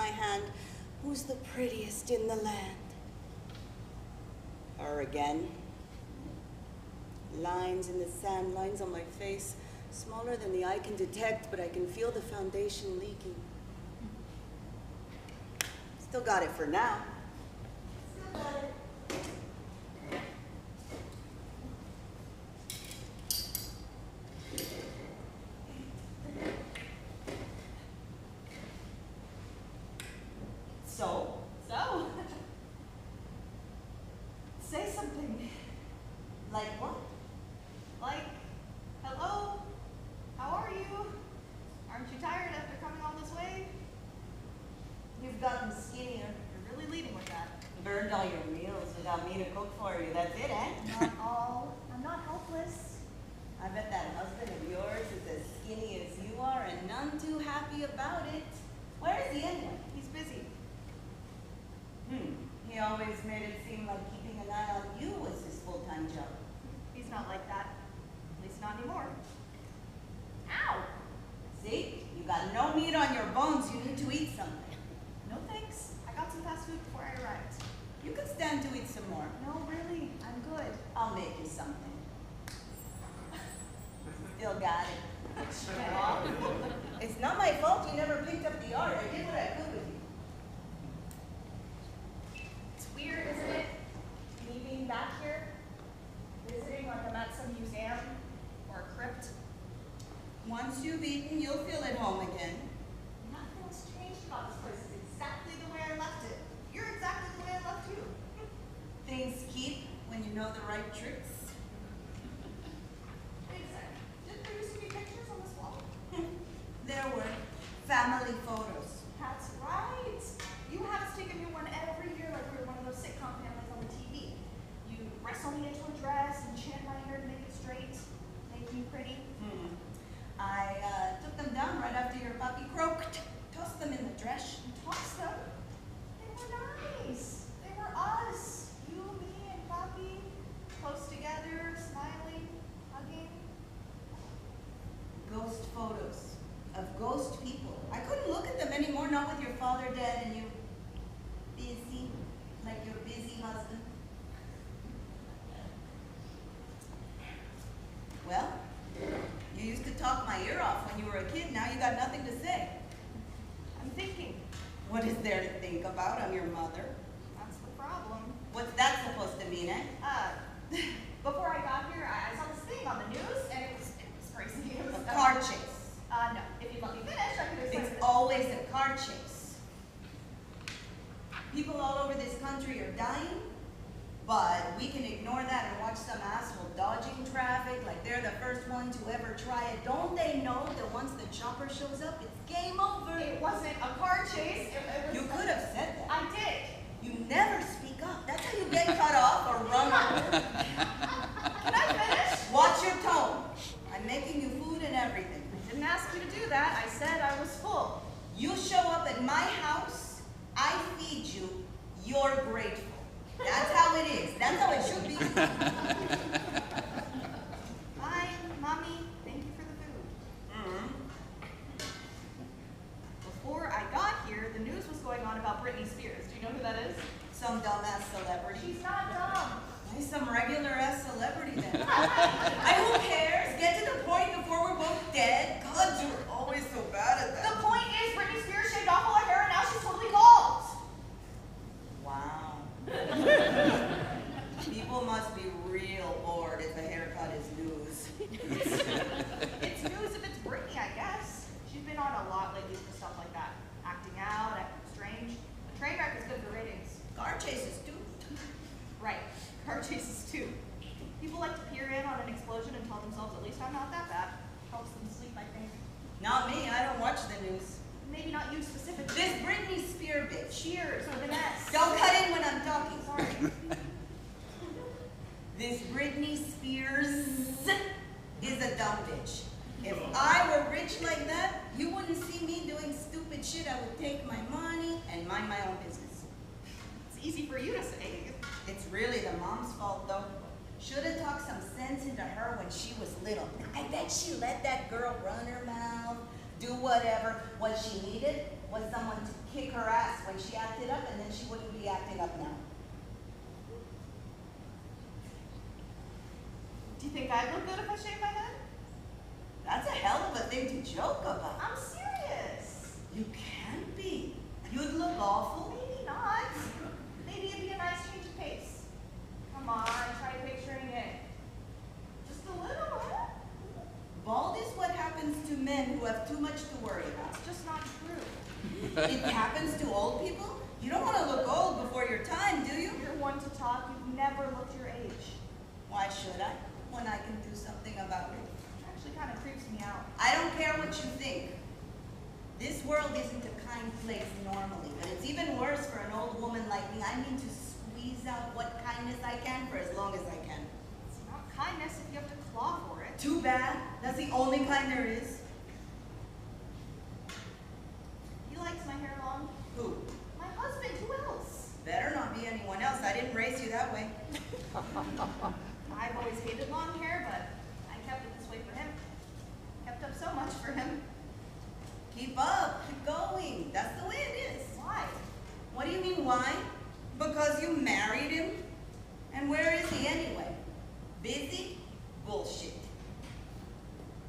my hand, who's the prettiest in the land? Her again. Lines in the sand, lines on my face, smaller than the eye can detect, but I can feel the foundation leaking. Still got it for now. Still got it. So? Say something. Like what? Like, hello? How are you? Aren't you tired after coming all this way? You've gotten skinnier. You're really leading with that. Burned all your meals without me to cook for you. That's it, eh? Not all. I'm not helpless. I bet that husband of yours is as skinny as you are and none too happy about it. Where is he anyway? He's busy. He always made it seem like keeping an eye on you was his full-time job. He's not like that. At least not anymore. Ow! See? You got no meat on your bones. You need to eat something. No thanks. I got some fast food before I arrived. You can stand to eat some more. No, really. I'm good. I'll make you something. Still got it. It's not my fault you never picked up the art. I did what I could with you. It's weird, isn't it? Me being back here, visiting like I'm at some museum or a crypt. Once you've eaten, you'll feel at home again. Nothing's changed about this place. It's exactly the way I left it. You're exactly the way I left you. Things keep when you know the right tricks. Wait a second. Didn't there used to be pictures on this wall? There were family photos. That's right. You have us take a new one every year like we were one of those sitcom families on the TV. You wrestle me into a dress and chant my hair to make it straight, make me pretty. I took them down right after your puppy croaked. Tossed them in the trash. Tossed them? They were nice. They were us. You, me, and Puppy, close together, smiling, hugging. Ghost photos of ghost people. I couldn't look at them anymore, not with your father dead and you busy, like your busy husband. Well, you used to talk my ear off when you were a kid. Now you got nothing to say. I'm thinking. What is there to think about? I'm your mother. That's the problem. What's that supposed to mean, eh? Before I got here, I saw this thing on the news, and it was crazy. It was a car chase. No. If you'd let me finish, I could explain. It's always a car chase. People all over this country are dying, but we can ignore that and watch some asshole dodging traffic like they're the first one to ever try it. Don't they know that once the chopper shows up, it's game over? It wasn't a car chase. You could have said that. I did. You never speak up. That's how you get cut off or run over. Can I finish? Watch your tone. I'm making you food and everything. I didn't ask you to do that. I said I was full. You show up at my house, I feed you, you're grateful. That's how it is. That's how it should be. Hi, Mommy. Thank you for the food. Before I got here, the news was going on about Britney Spears. Do you know who that is? Some dumbass celebrity. She's not dumb. He's some regular-ass celebrity then. Who cares? Get to the point before we're both dead. God, you were always so bad at that. The point is, Britney Spears shaved off all her hair and now she's totally bald. Wow. People must be real bored if a haircut is news. It's news if it's Britney, I guess. She's been on a lot lately for stuff like that. Acting out, acting strange. A train wreck is good for ratings. Car chases too. Right. Car chases too. People like to peer in on an explosion and tell themselves, at least I'm not that bad. Helps them sleep, I think. Not me. I don't watch the news. Maybe not you specifically. This Britney Spears bitch. Cheers or the mess. Don't cut in when I'm talking. Sorry. This Britney Spears is a dumb bitch. If I were rich like that, you wouldn't see me doing stupid shit. I would take my money and mind my own business. It's easy for you to say. It's really the mom's fault, though. Should have talked some sense into her when she was little. I bet she let that girl run her mouth, do whatever. What she needed was someone to kick her ass when she acted up, and then she wouldn't be acting up now. Do you think I'd look good if I shaved my head? That's a hell of a thing to joke about. I'm serious. You can't be. You'd look awful. Maybe not. Maybe it'd be a nice change of pace. Come on, try picturing it. Just a little, huh? Bald is what happens to men who have too much to worry about. That's just not true. It happens to old people. You don't want to look old before your time, do you? You're one to talk. You've never looked your age. Why should I, when I can do something about it? It actually kind of creeps me out. I don't care what you think. This world isn't a kind place normally, but it's even worse for an old woman like me. I mean to squeeze out what kindness I can for as long as I can. It's not kindness if you have to claw for it. Too bad. That's the only kind there is. He likes my hair long. Who? My husband. Who else? Better not be anyone else. I didn't raise you that way. I've always hated long hair, but I kept it this way for him. Kept up so much for him. Keep up. Keep going. That's the way it is. Why? What do you mean, why? Because you married him? And where is he anyway? Busy? Bullshit.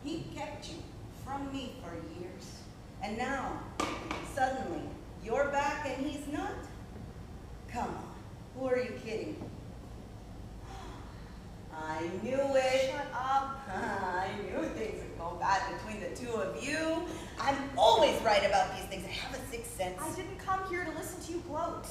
He kept you from me for years. And now, suddenly, you're back and he's not? Come on. Who are you kidding? I knew it. Shut up. I knew things would go bad between the two of you. I'm always right about these things. I have a sixth sense. I didn't come here to listen to you gloat.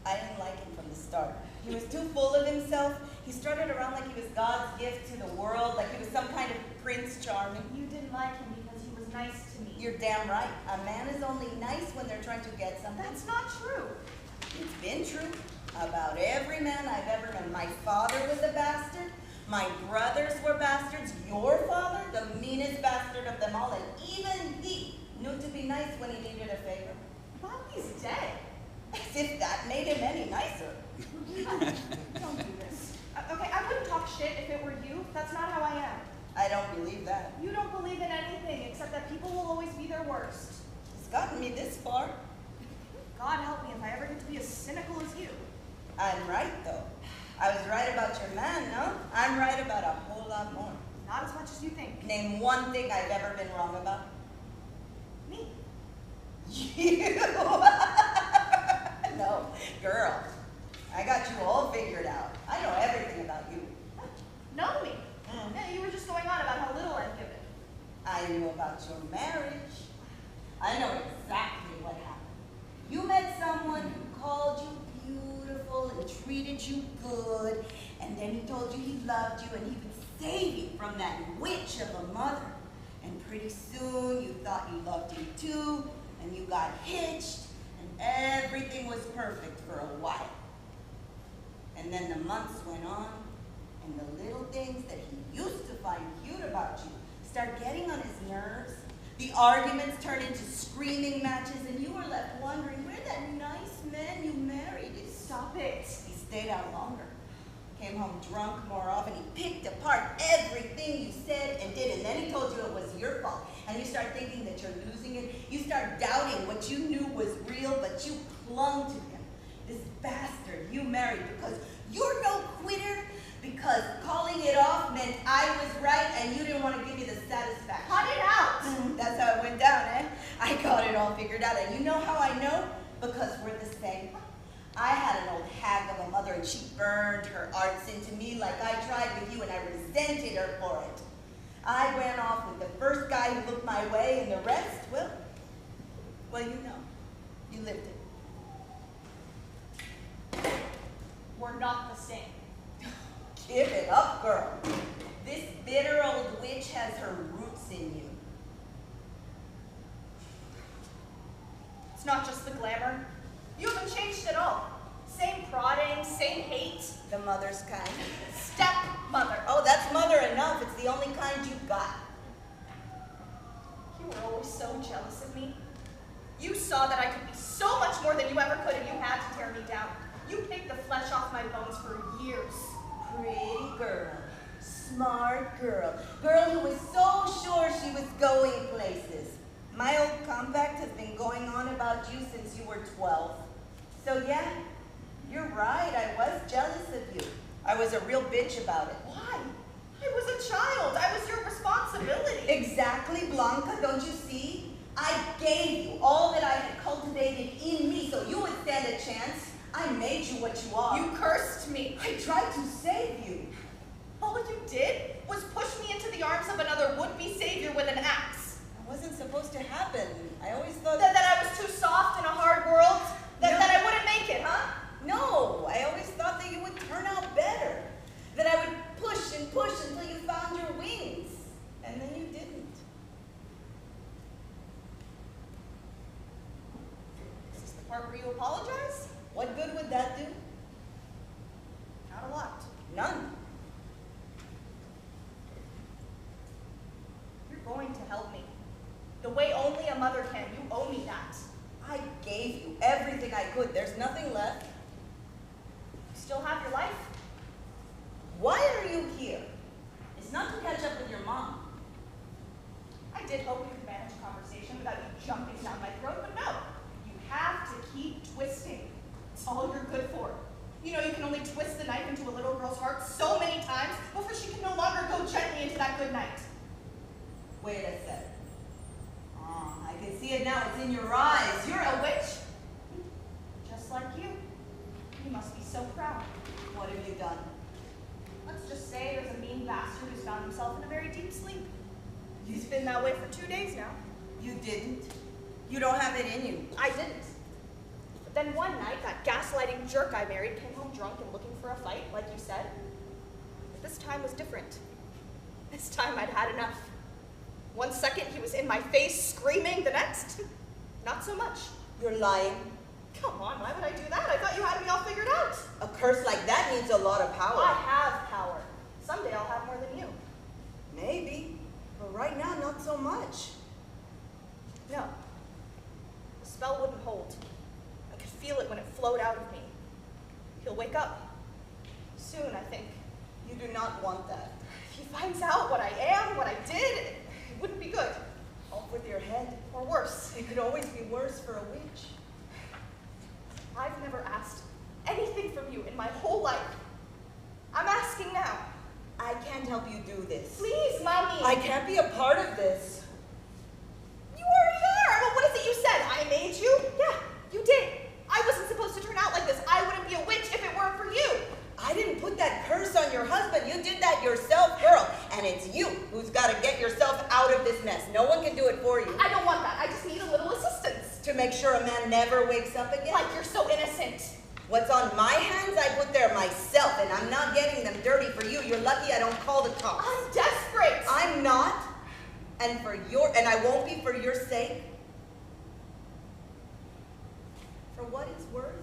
I didn't like him from the start. He was too full of himself. He strutted around like he was God's gift to the world, like he was some kind of Prince Charming. You didn't like him because he was nice to me. You're damn right. A man is only nice when they're trying to get something. That's not true. It's been true. About every man I've ever known. My father was a bastard. My brothers were bastards. Your father, the meanest bastard of them all, and even he knew to be nice when he needed a favor. Bobby's dead. As if that made him any nicer. Don't do this. Okay, I wouldn't talk shit if it were you. That's not how I am. I don't believe that. You don't believe in anything except that people will always be their worst. It's gotten me this far. God help me if I ever get to be as cynical as you. I'm right, though. I was right about your man, no? I'm right about a whole lot more. Not as much as you think. Name one thing I've ever been wrong about. Me. You! No, girl. I got you all figured out. I know everything about you. Know me. Yeah, you were just going on about how little I've given. I knew about your marriage. I know exactly what happened. You met someone who called you beautiful and treated you good, and then he told you he loved you and he would save you from that witch of a mother. And pretty soon you thought you loved him too, and you got hitched, and everything was perfect for a while. And then the months went on, and the little things that he used to find cute about you start getting on his nerves. The arguments turned into screaming matches, and you were left wondering where that nice man you married is. Stop it. He stayed out longer, came home drunk more often. He picked apart everything you said and did, and then he told you it was your fault. And you start thinking that you're losing it. You start doubting what you knew was real, but you clung to him. This bastard you married because you're no quitter, because calling it off meant I was right and you didn't want to give me the satisfaction. Cut it out. That's how it went down, eh? I got it all figured out. And you know how I know? Because we're the same. I had an old hag of a mother and she burned her arts into me like I tried with you, and I resented her for it. I ran off with the first guy who looked my way, and the rest, well, you know. You lived it. We're not the same. Give it up, girl. This bitter old witch has her roots in you. It's not just the glamour. You haven't changed at all. Same prodding, same hate. The mother's kind. Stepmother. Oh, that's mother enough. It's the only kind you've got. You were always so jealous of me. You saw that I could be so much more than you ever could, and you had to tear me down. You picked the flesh off my bones for years. Pretty girl. Smart girl. Girl who was so sure she was going places. My old compact has been going on about you since you were 12. So yeah, you're right, I was jealous of you. I was a real bitch about it. Why? I was a child. I was your responsibility. Exactly, Blanca, don't you see? I gave you all that I had cultivated in me so you would stand a chance. I made you what you are. You cursed me. I tried to save you. All you did was push me into the arms of another would-be savior with an axe. That wasn't supposed to happen. I always thought That I was too soft in a hard world? That I wouldn't make it, huh? No, I always thought that you would turn out better. That I would push and push until you found your wings. And then you didn't. Is this the part where you apologize? What good would that do? Not a lot. None. You're going to help me. The way only a mother can. You owe me that. I gave you everything I could. There's nothing left. You still have your life? Why are you here? It's not to catch up with your mom. I did hope you could manage a conversation without you jumping down my throat, but no. You have to keep twisting. It's all you're good for. You know you can only twist the knife into a little girl's heart so many times before she can no longer go gently into that good night. Wait a sec. I can see it now. It's in your eyes. You're a witch. Just like you. You must be so proud. What have you done? Let's just say there's a mean bastard who's found himself in a very deep sleep. He's been that way for 2 days now. You didn't. You don't have it in you. I didn't. But then one night, that gaslighting jerk I married came home drunk and looking for a fight, like you said. But this time was different. This time I'd had enough. 1 second he was in my face screaming, the next, not so much. You're lying. Come on, why would I do that? I thought you had me all figured out. A curse like that needs a lot of power. I have power. Someday I'll have more than you. Maybe, but right now, not so much. No. The spell wouldn't hold. I could feel it when it flowed out of me. He'll wake up. Soon, I think. You do not want that. If he finds out what I am, what I did, it wouldn't be good. Off with your head. Or worse. It could always be worse for a witch. I've never asked anything from you in my whole life. I'm asking now. I can't help you do this. Please, Mommy. I can't be a part of this. You already are. Well, what is it you said? I made you? Yeah, you did. I wasn't supposed to turn out like this. I wouldn't be a witch if it weren't for you. I didn't put that curse on your husband. You did that yourself, girl. And it's you who's got to get yourself out of this mess. No one can do it for you. I don't want that. I just need a little assistance. To make sure a man never wakes up again? Like you're so innocent. What's on my hands, I put there myself, and I'm not getting them dirty for you. You're lucky I don't call the cops. I'm desperate. I'm not. And I won't be for your sake. For what it's worth,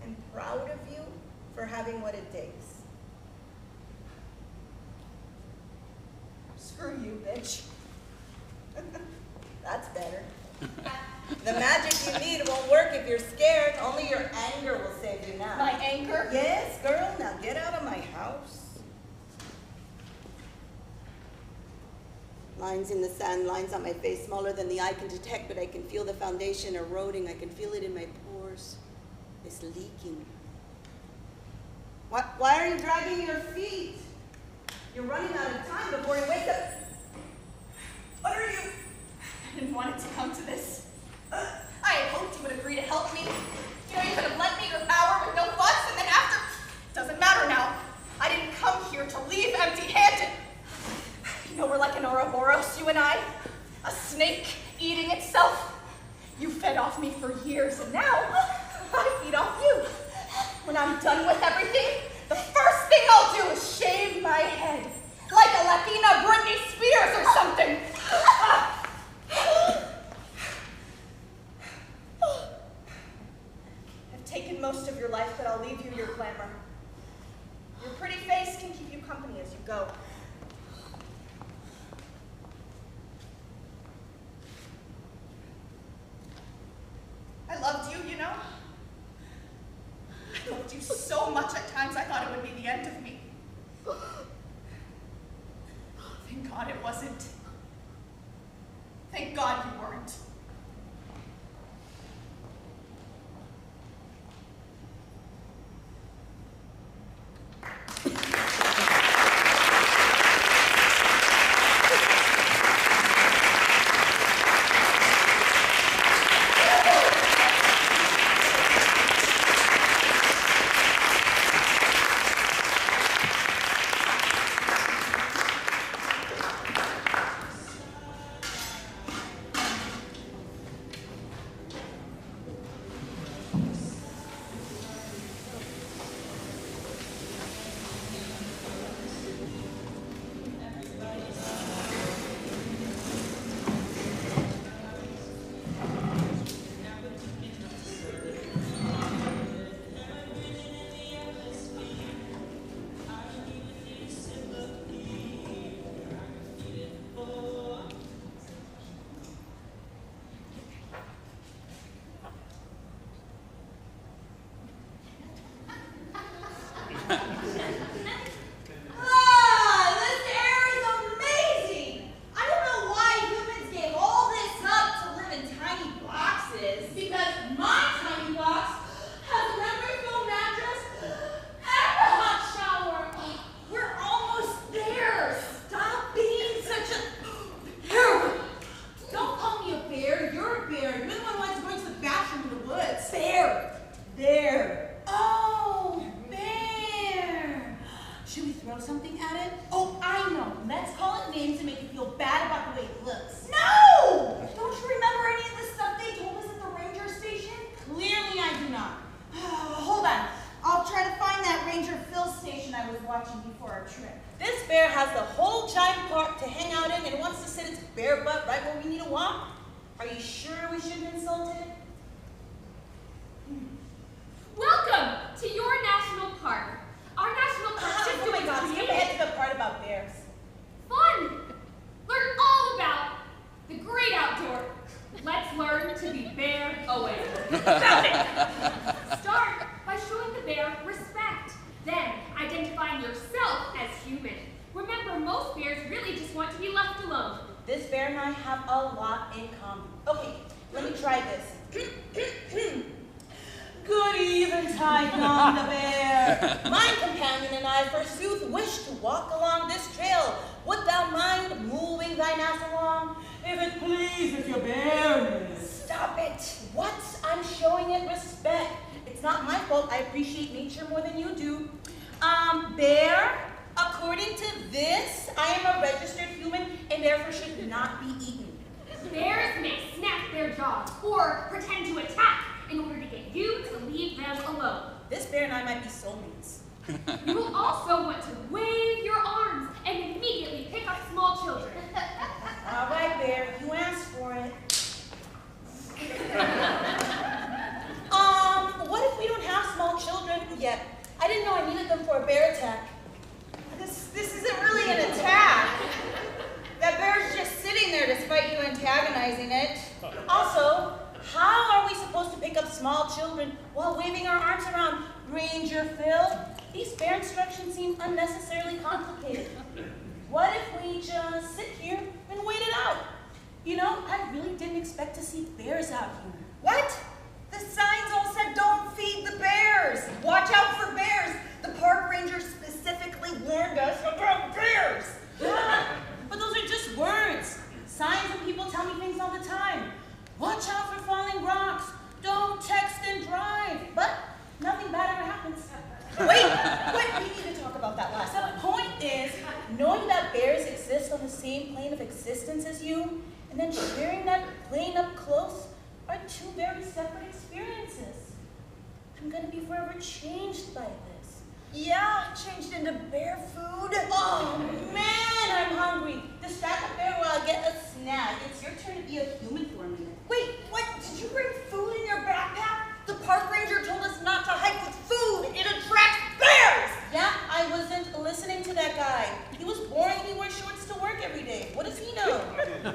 I'm proud of you for having what it takes. Screw you, bitch. That's better. The magic you need won't work if you're scared. Only your anger will save you now. My anger? Yes, girl. Now get out of my house. Lines in the sand, lines on my face smaller than the eye can detect, but I can feel the foundation eroding. I can feel it in my pores. It's leaking. Why are you dragging your feet? You're running out of time before you wake up. What are you? I didn't want it to come to this. I had hoped you would agree to help me. You know, you could have lent me your power with no fuss, and then after, it doesn't matter now. I didn't come here to leave empty-handed. You know, we're like an Ouroboros, you and I. A snake eating itself. You fed off me for years, and now I feed off you. When I'm done with everything, the first thing I'll do is shave my head. Like a Latina Britney Spears or something. I've taken most of your life, but I'll leave you your glamour. Your pretty face can keep you company as you go. I loved you, you know? I loved you so much at times I thought it would be the end of me. Thank God it wasn't. Thank God you weren't. This air is amazing! I don't know why humans gave all this up to live in tiny boxes. Because my tiny box has a memory foam mattress and a hot shower. We're almost there. Stop being such a bear. Don't call me a bear. You're a bear. You're the one who likes to go to the bathroom in the woods. Bear. There. Oh, bear. Should we throw something at it? Oh, I know. Let's call it names to make it feel bad about the way it looks. No! Don't you remember any of the stuff they told us at the ranger station? Clearly I do not. Hold on. I'll try to find that ranger fill station I was watching before our trip. This bear has the whole giant park to hang out in and wants to sit its bare butt right where we need to walk. Are you sure we shouldn't insult it? Welcome to your national park. Our national park system Oh my was God, skip created. ahead to the part about bears. Fun! Learn all about the great outdoor. Let's learn to be bear aware. Start by showing the bear respect. Then identifying yourself as human. Remember, most bears really just want to be left alone. This bear and I have a lot in common. Okay, let me try this. Good eventide, Yonder Bear. My companion and I, forsooth, wish to walk along this trail. Would thou mind moving thine ass along? If it pleases your bareness. Stop it. What? I'm showing it respect. It's not my fault. I appreciate nature more than you do. Bear, according to this, I am a registered human and therefore should not be eaten. Bears may snap their jaws or pretend to attack in order to get you to leave them alone. This bear and I might be soulmates. You will also want to wave your arms and immediately pick up small children. All right, Bear, you asked for it. What if we don't have small children yet? I didn't know I needed them for a bear attack. This isn't really an attack. That bear's just sitting there despite you antagonizing it. Also, how are we supposed to pick up small children while waving our arms around? Ranger Phil, these bear instructions seem unnecessarily complicated. What if we just sit here and wait it out? You know, I really didn't expect to see bears out here. What? The signs all said don't feed the bears. Watch out for bears. The park ranger specifically warned us about bears. Yeah, but those are just words. Signs and people tell me things all the time. Watch out for falling rocks. Don't text and drive. But nothing bad ever happens. Wait, we need to talk about that last. The point is, knowing that bears exist on the same plane of existence as you, and then sharing that plane up close, are two very separate experiences. I'm gonna be forever changed by this. Yeah, changed into bear food. Oh man, I'm hungry. Distract the bear while I get a snack. It's your turn to be a human for a minute. Wait, what? Did you bring food in your backpack? The park ranger told us not to hike with food. It attracts bears. Yeah, I wasn't listening to that guy. He was boring and he wore shorts to work every day. What does he know?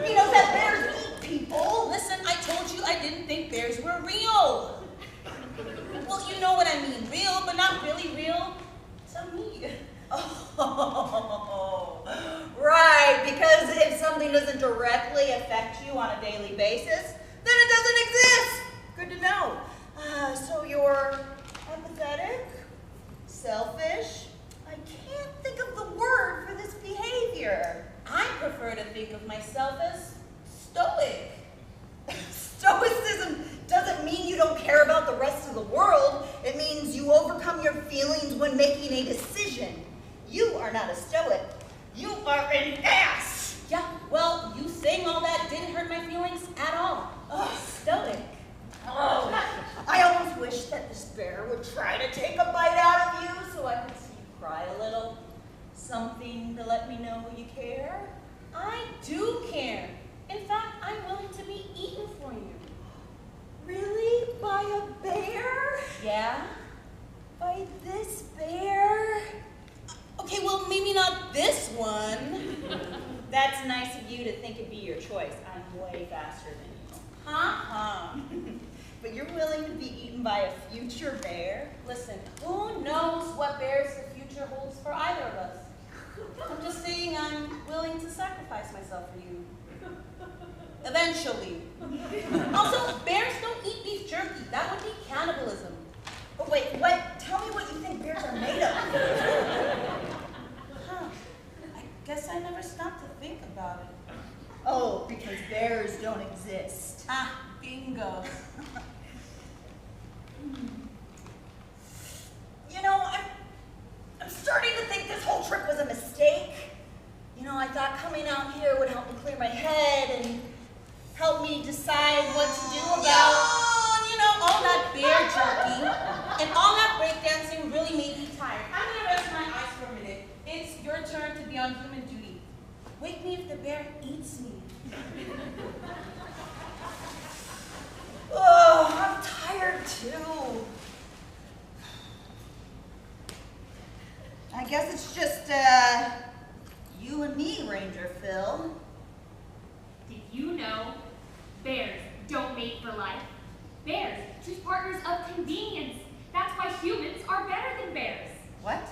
He knows that bears eat people. Listen, I told you I didn't think bears were real. Well, you know what I mean. Real, but not really real. Tell me. Oh, right, something doesn't directly affect you on a daily basis, then it doesn't exist. Good to know. So you're empathetic, selfish. I can't think of the word for this behavior. I prefer to think of myself as stoic. Stoicism doesn't mean you don't care about the rest of the world. It means you overcome your feelings when making a decision. You are not a stoic. You are an ass. Yeah, well, you saying all that didn't hurt my feelings at all. Oh, stoic. Oh, I almost wish that this bear would try to take a bite out of you so I could see you cry a little. Something to let me know you care. I do care. In fact, I'm willing to be eaten for you. Really? By a bear? Yeah. By this bear? Okay, well, maybe not this one. That's nice of you to think it'd be your choice. I'm way faster than you. Uh-huh. But you're willing to be eaten by a future bear? Listen, who knows what bears the future holds for either of us? I'm just saying I'm willing to sacrifice myself for you. Eventually. Also, bears don't eat beef jerky. That would be cannibalism. Oh, wait, what? Tell me what you think bears are made of. Huh. I guess I never stopped to think about it. Oh, because bears don't exist. Ah, bingo. You know, I'm starting to think this whole trip was a mistake. You know, I thought coming out here would help me clear my head and help me decide what to do about, you know, all that bear jerky and all that breakdancing really made me tired. I'm gonna rest my eyes for a minute. It's your turn to be on human duty. Wake me if the bear eats me. Oh, I'm tired too. I guess it's just, you and me, Ranger Phil. Did you know bears don't mate for life? Bears choose partners of convenience. That's why humans are better than bears. What?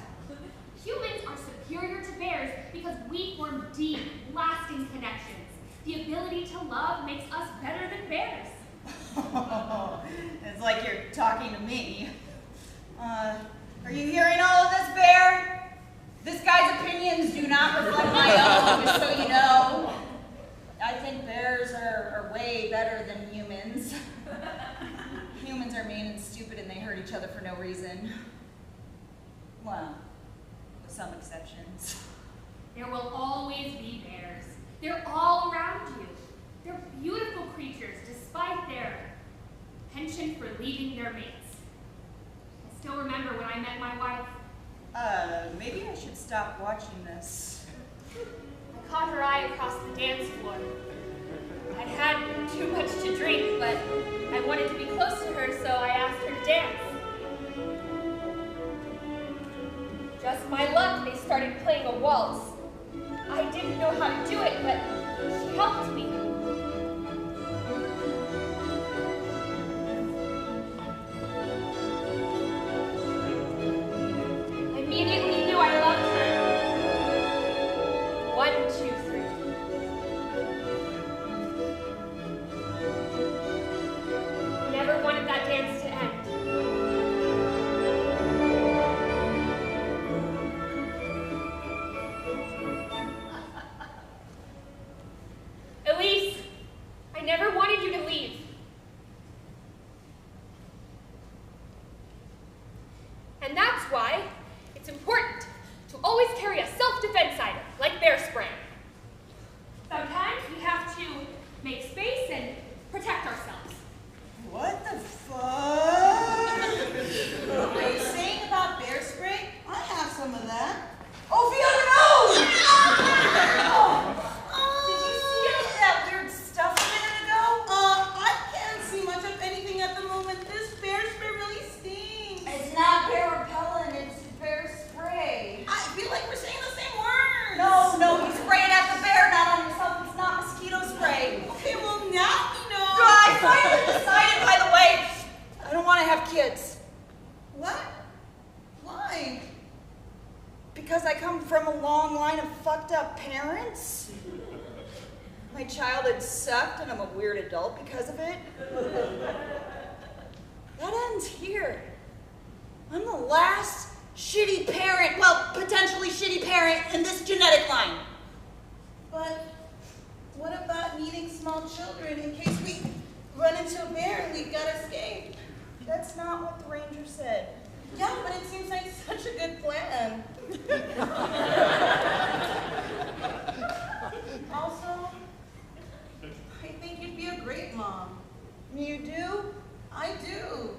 Humans are superior to bears because we form deep, lasting connections. The ability to love makes us better than bears. It's like you're talking to me. Are you hearing all of this, Bear? This guy's opinions do not reflect my own, just so you know. I think bears are way better than humans. Humans are mean and stupid and they hurt each other for no reason. Well, with some exceptions. There will always be bears. They're all around you. They're beautiful creatures despite their penchant for leaving their mates. I still remember when I met my wife. Maybe I should stop watching this. I caught her eye across the dance floor. I'd had too much to drink, but I wanted to be close to her, so I asked her to dance. Just my luck, they started playing a waltz. I didn't know how to do it, but she helped me. I immediately knew I loved her. 1, 2, 3. Never wanted that dance to end. Elise, I never wanted you to leave. And that's why it's important to always carry a self-defense item, like bear spray. Sometimes we have to make space and protect ourselves. What the fuck? Are you saying about bear spray? I have some of that. Oh, feel your nose! Did you see any of that weird stuff a minute ago? I can't see much of anything at the moment. This bear spray really stinks. It's not bear repellent, it's bear spray. I feel like we're saying the same word. No, you spray it at the bear, not on yourself. It's not mosquito spray. Okay, well now you know. I finally decided, by the way, I don't want to have kids. What? Why? Because I come from a long line of fucked up parents. my childhood sucked and I'm a weird adult because of it. That ends here. I'm the last shitty parent, well, potentially shitty parent in this genetic line. But what about needing small children in case we run into a bear and we've got to escape? That's not what the ranger said. Yeah, but it seems like such a good plan. Also, I think you'd be a great mom. You do? I do.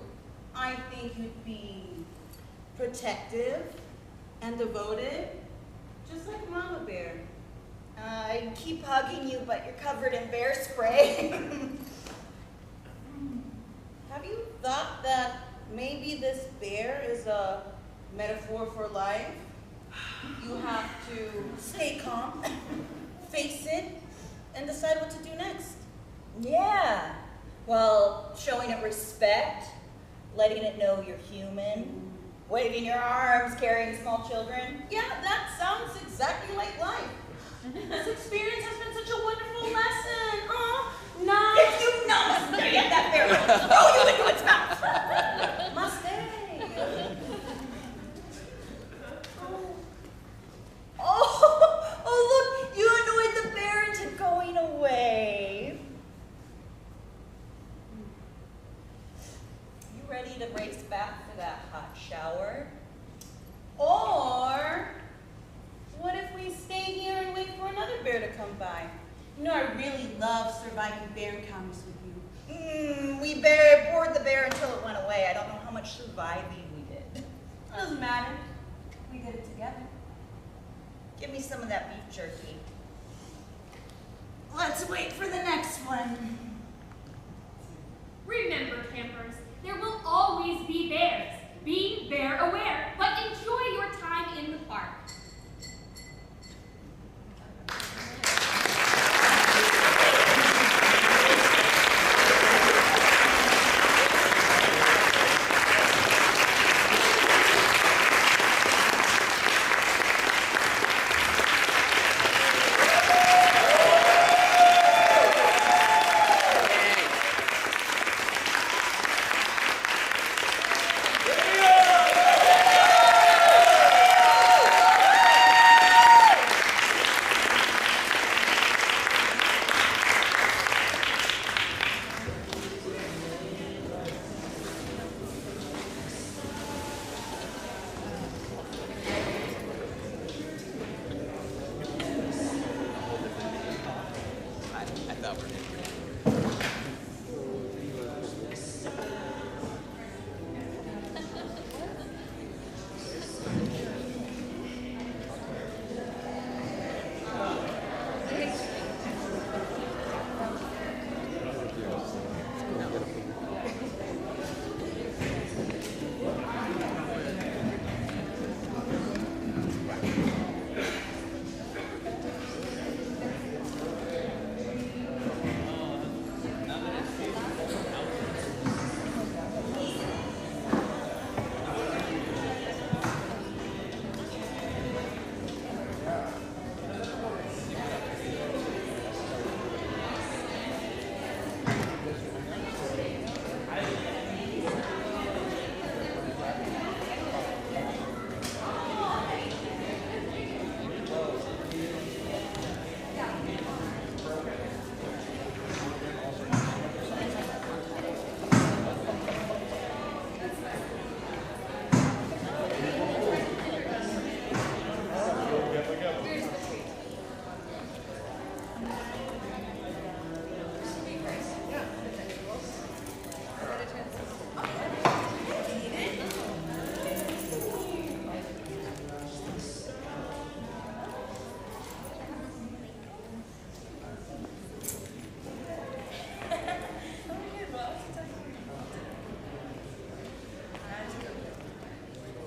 I think you'd be protective and devoted, just like Mama Bear. I keep hugging you, but you're covered in bear spray. Have you thought that maybe this bear is a metaphor for life? You have to stay calm, face it, and decide what to do next. Yeah. Well, showing it respect, letting it know you're human, waving your arms, carrying small children. Yeah, that sounds exactly like life. This experience has been such a wonderful lesson. Oh, no. If you namaste at that bear, I'll throw you into its mouth. Oh, look, you annoyed the bear into going away. You ready to race back for that hot shower? Or what if we stay here and wait for another bear to come by? You know, I really love surviving bear encounters with you. We bored the bear until it went away. I don't know how much surviving we did. It doesn't matter. We did it together. Give me some of that beef jerky. Let's wait for the next one. Remember, campers, there will always be bears. Be bear aware, but enjoy your time in the park.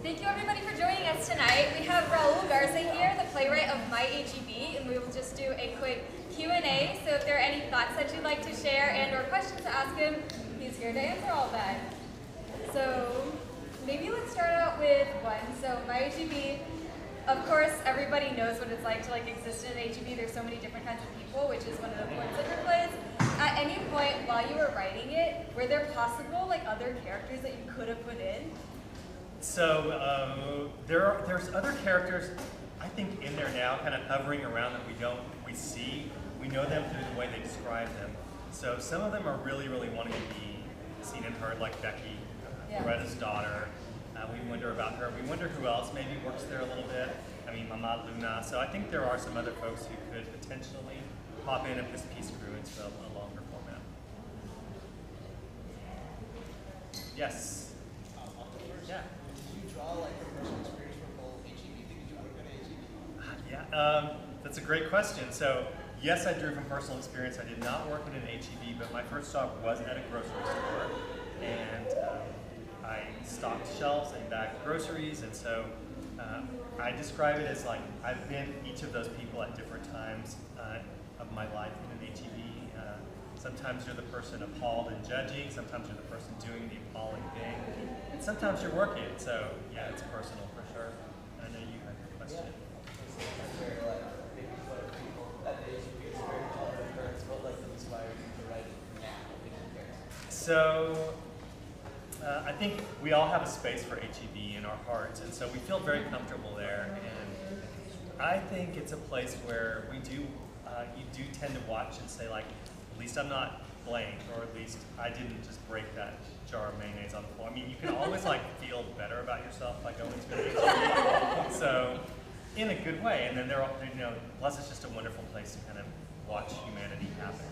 Thank you everybody for joining us tonight. We have Raul Garza here, the playwright of MyHEB, and we will just do a quick Q&A. So if there are any thoughts that you'd like to share and or questions to ask him, he's here to answer all that. So maybe let's start out with one. So MyHEB, Of course, everybody knows what it's like to like exist in an HEB. There's so many different kinds of people, which is one of the points of your plays. At any point while you were writing it, were there possible like other characters that you could have put in? So there's other characters, I think, in there now, kind of hovering around that we see. We know them through the way they describe them. So some of them are really, really wanting to be seen and heard, like Becky, Loretta's daughter. We wonder about her. We wonder who else maybe works there a little bit. I mean, Mama Luna. So I think there are some other folks who could potentially pop in if this piece grew into a longer format. Yes? Yeah. Did you draw like a personal experience from both HEB? Did you work at HEB? Yeah, that's a great question. So yes, I drew from personal experience. I did not work in an HEB, but my first job was at a grocery store. And I stocked shelves and bagged groceries, and so I describe it as like I've been each of those people at different times of my life in an HEB. Sometimes you're the person appalled and judging, sometimes you're the person doing the appalling thing, and sometimes you're working. So yeah, it's personal for sure. I know you had a question. So I think we all have a space for HEB in our hearts, and so we feel very comfortable there. And I think it's a place where we do, you do tend to watch and say like, at least I'm not blank, or at least I didn't just break that jar of mayonnaise on the floor. I mean, you can always like feel better about yourself by going to an HEB. So in a good way, and then they're all, you know, plus it's just a wonderful place to kind of watch humanity happen.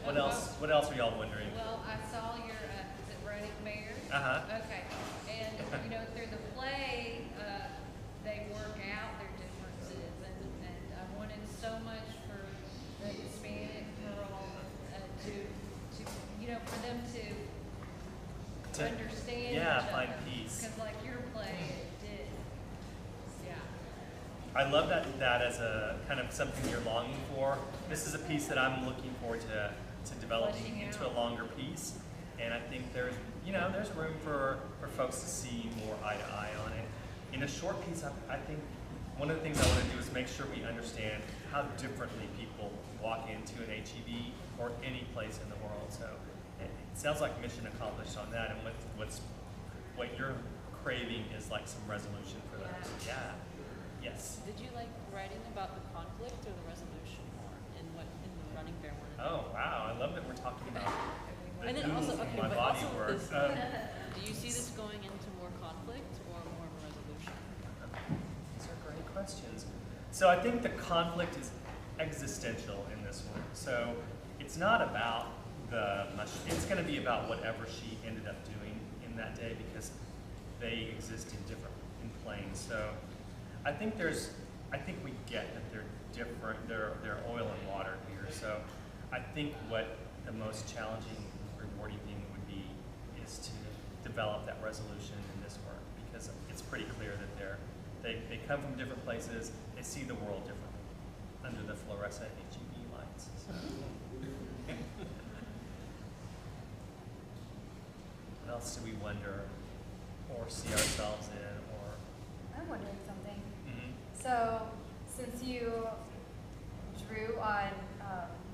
What else are y'all wondering? Well, I saw your, is it Running Bears? Uh-huh. Okay. And, you know, through the play, they work out their differences. And I wanted so much for the Hispanic girl to, you know, for them to understand each other. Find peace. Because, like, your play, it did. Yeah. I love that as a kind of something you're longing for. This is a piece that I'm looking forward to developing into a longer piece, and I think there's room for folks to see more eye to eye on it. In a short piece, I think one of the things I want to do is make sure we understand how differently people walk into an HEB or any place in the world. So it sounds like mission accomplished on that, and what you're craving is like some resolution for those. Yeah. Yes. Did you like writing about the conflict or the resolution more in the Running Bear one? Oh wow, I love that we're talking about the and then also, okay, my but body also work. this, do you see this going into more conflict or more of a resolution? These are great questions. So I think the conflict is existential in this one. So it's not about it's going to be about whatever she ended up doing in that day, because they exist in planes. So I think we get that they're different. They're oil and water here. So I think what the most challenging, rewarding thing would be is to develop that resolution in this work, because it's pretty clear that they come from different places. They see the world differently under the fluorescent HEB lights. So. What else do we wonder or see ourselves in? Or I'm wondering something. Mm-hmm. So, since you drew on,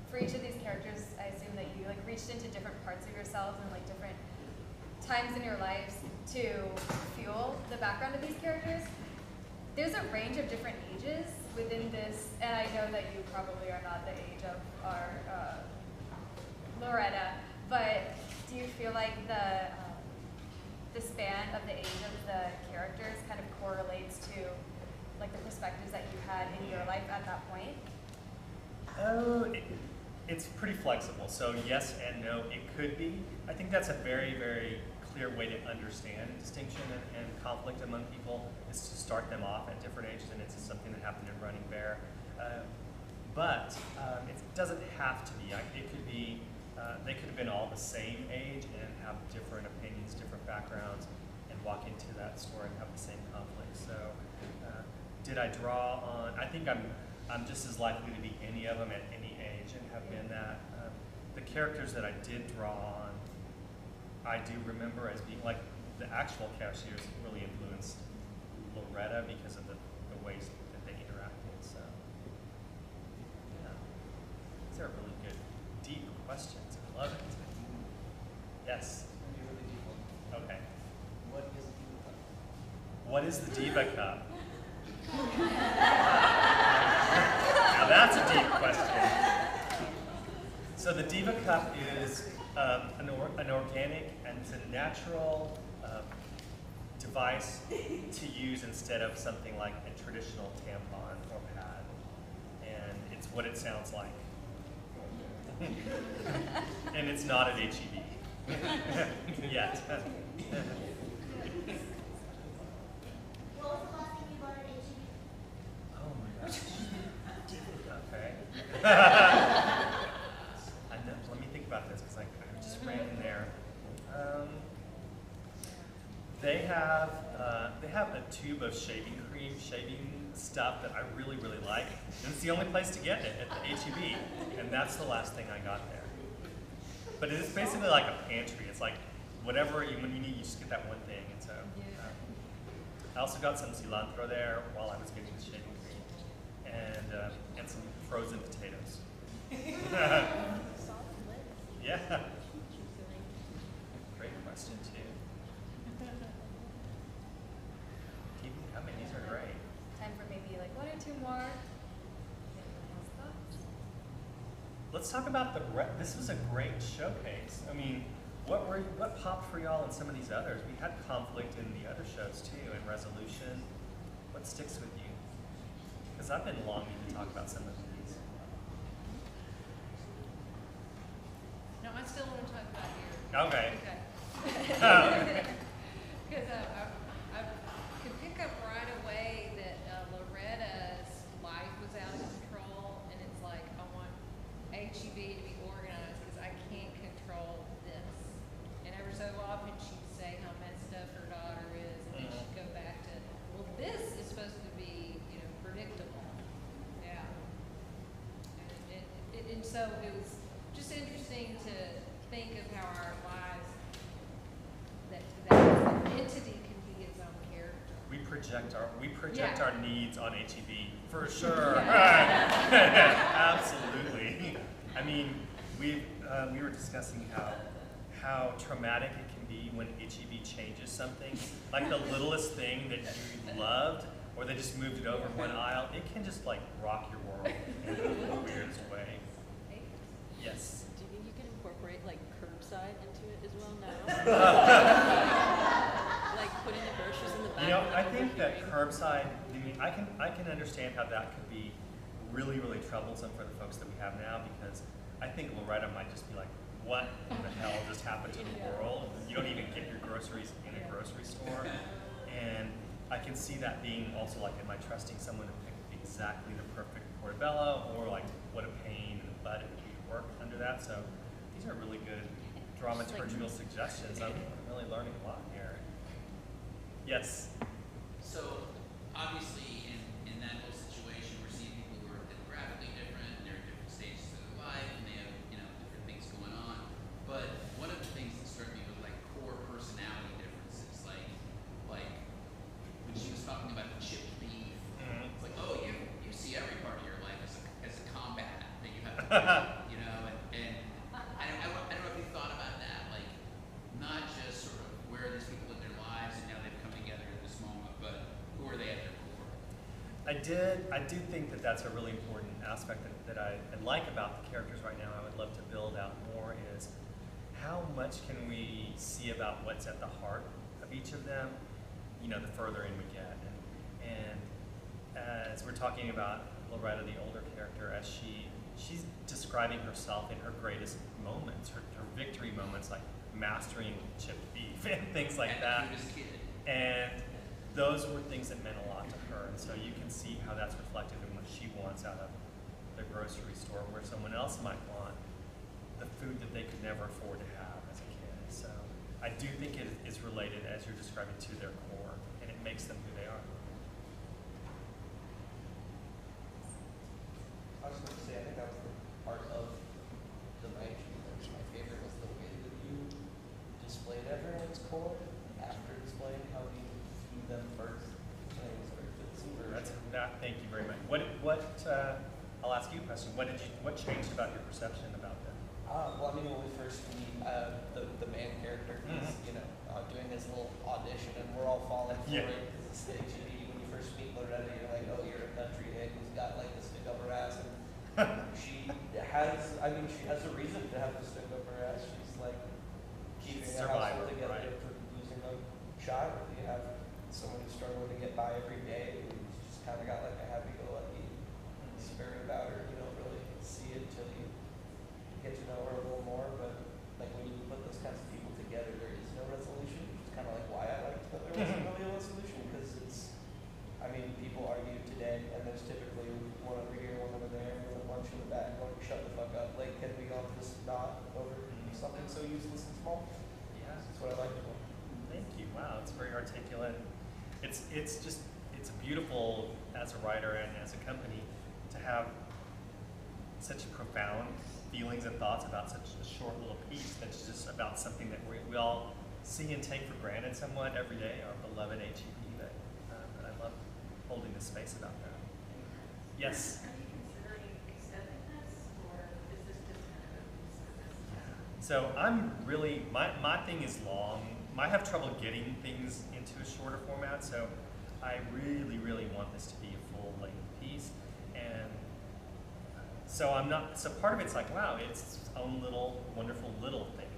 for each of these characters, I assume that you like reached into different parts of yourselves and like different times in your lives to fuel the background of these characters. There's a range of different ages within this, and I know that you probably are not the age of our Loretta, but do you feel like the span of the age of the characters kind of correlates to like the perspectives that you had in your life at that point? Oh, it's pretty flexible. So yes and no, it could be. I think that's a very, very clear way to understand distinction and conflict among people, is to start them off at different ages, and it's something that happened in Running Bear. But it doesn't have to be. It could be, they could have been all the same age and have different opinions, different backgrounds, and walk into that store and have the same conflict. So did I draw on, I think I'm just as likely to be any of them at any age and have been that. The characters that I did draw on, I do remember as being like the actual cashiers really influenced Loretta because of the ways that they interacted. So, yeah. These are really good, deep questions. I love it. Yes? Okay. What is the Diva Cup? Now that's a deep question. So the Diva Cup is an organic and it's a natural device to use instead of something like a traditional tampon or pad. And it's what it sounds like. And it's not at HEB. Yet. What was the last thing you bought at HEB? Oh my gosh. Okay. I know, let me think about this because I just ran in there. They have a tube of shaving cream, shaving stuff that I really, really like. And it's the only place to get it at the HEB. And that's the last thing I got there. But it's basically like a pantry. It's like whatever when you need, you just get that one thing. And so I also got some cilantro there while I was getting the shaving cream, and some frozen potatoes. Yeah. Great question too. Keep them coming. These are great. Time for maybe like one or two more. Let's talk about this was a great showcase. I mean, what popped for y'all in some of these others? We had conflict in the other shows too, and resolution. What sticks with you? Because I've been longing to talk about some of these. No, I still want to talk about here. Okay. Because I could pick up right away that Loretta's life was out of control, and it's like, I want HEB to be organized because I can't control this. And every so often she'd say how messed up her daughter is, and then she'd go back to, well, this is supposed to be, predictable. Yeah. And so it was just interesting to think of how our lives, that entity can be its own character. We project our needs on HEB for sure. Absolutely. I mean, we were discussing how traumatic it can be when HEB changes something, like the littlest thing that you loved, or they just moved it over one aisle. It can just like rock your world in the weirdest way. Yes. Do you think you can incorporate like curbside into it as well now? Like putting the groceries in the back. I think that curbside. I can understand how that could be really, really troublesome for the folks that we have now, because I think Loretta might just be like, what in the hell just happened to the world? You don't even get your groceries in a grocery store. And I can see that being also like, am I trusting someone to pick exactly the perfect portobello, or like what a pain in the butt it would be to work under that. So these are really good dramaturgical suggestions. I'm really learning a lot here. Yes? So obviously in that whole situation, we're seeing people who are demographically different, and they're at different stages of their life, and they have different things going on. But one of the things that struck me was like core personality differences, like when she was talking about the chipped beef. It's like, oh, you see every part of your life as a combat that you have to do, and I don't know if you thought about that, like not just sort of where are these people in their lives and how they've come together in this moment, but who are they at their core? I do think that that's a really important aspect that I like about the characters right now. I would love to build out more is how much can we see about what's at the heart of each of them, the further in we get. And as we're talking about Loretta, the older character, as she's describing herself in her greatest moments, her victory moments, like mastering chipped beef and things like that. And those were things that meant a lot to her. And so you can see how that's reflected in what she wants out of the grocery store, where someone else might want the food that they could never afford to have as a kid. So I do think it is related, as you're describing, to their core, and it makes them who they are. I was going to say, I think that was the part of the night that was my favorite, was the way that you displayed everyone's core after that. Thank you very much. I'll ask you a question. What changed about your perception about them? Well, I mean, when we first meet the main character, he's doing his little audition, and we're all falling for it because it's the HEB. When you first meet Loretta, you're like, oh, you're a country egg who's got like this stick up her ass, and she has a reason to have the stick up her ass. She's like keeping a household together for losing a child. You have someone who's struggling to get by every day. She's kind of got like a happy-go-lucky spirit about her. You don't really see it till you get to know her a little more, but like when you put those kinds of people together, there is no resolution. It's kind of like why I liked that there wasn't really a resolution, because people argue today, and there's typically one over here, one over there, and a bunch in the back going, shut the fuck up. Like, can we all just not over something so useless and small? Yeah. That's what I like about it. Thank you. Wow, it's very articulate. It's beautiful as a writer and as a company to have such profound feelings and thoughts about such a short little piece that's just about something that we all see and take for granted somewhat every day, our beloved HEB. But I love holding the space about that. Yes? Are you considering extending this, or is this just kind of a service? So I'm really, my thing is long. I have trouble getting things into a shorter format, so I really, really want this to be a full-length piece. And so part of it's like, wow, it's its own little, wonderful little thing.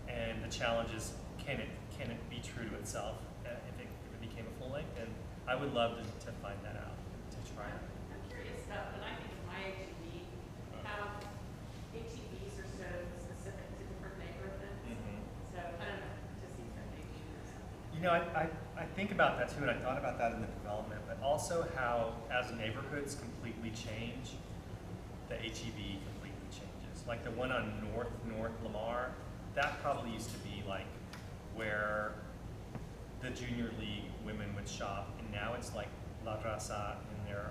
And the challenge is, can it be true to itself if it became a full length? And I would love to find that out, to try it. I'm curious about, when I think of MyHEB, how HEBs are so specific to different neighborhoods. So I don't know, to see if that makes sense. You know, I think about that too, and I thought about that in the development, but also how as neighborhoods completely change, the HEB completely changes. Like the one on North Lamar, that probably used to be like where the junior league women would shop, and now it's like La Raza, and they're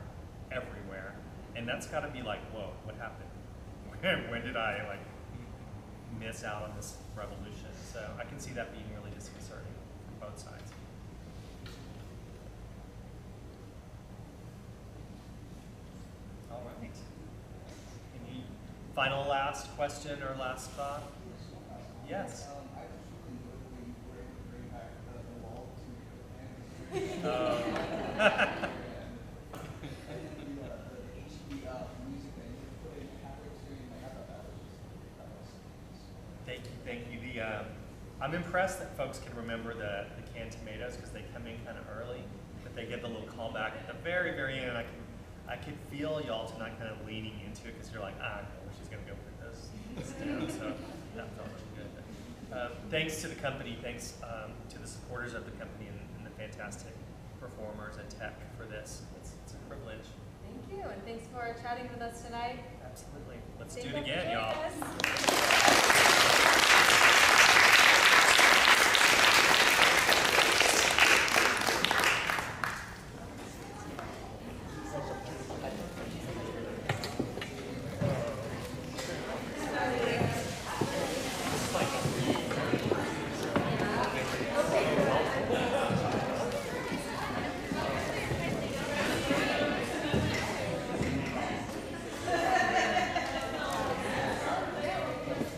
everywhere. And that's got to be like, whoa, what happened? When did I like miss out on this revolution? So I can see that being really disconcerting from both sides. All right. Any final last question or last thought? Yes. I just really enjoyed the way you were able to bring back the wall to and the HEB music that you put in halfway through, I thought that was Thank you. I'm impressed that folks can remember the canned tomatoes because they come in kind of early, but they get the little callback at the very, very end. I could feel y'all tonight kind of leaning into it because you're like, I know where she's going to go with this. So that felt really good. Thanks to the company, thanks to the supporters of the company and the fantastic performers and tech for this. It's a privilege. Thank you, and thanks for chatting with us tonight. Absolutely. Let's Thank do it you for again, joining y'all. us.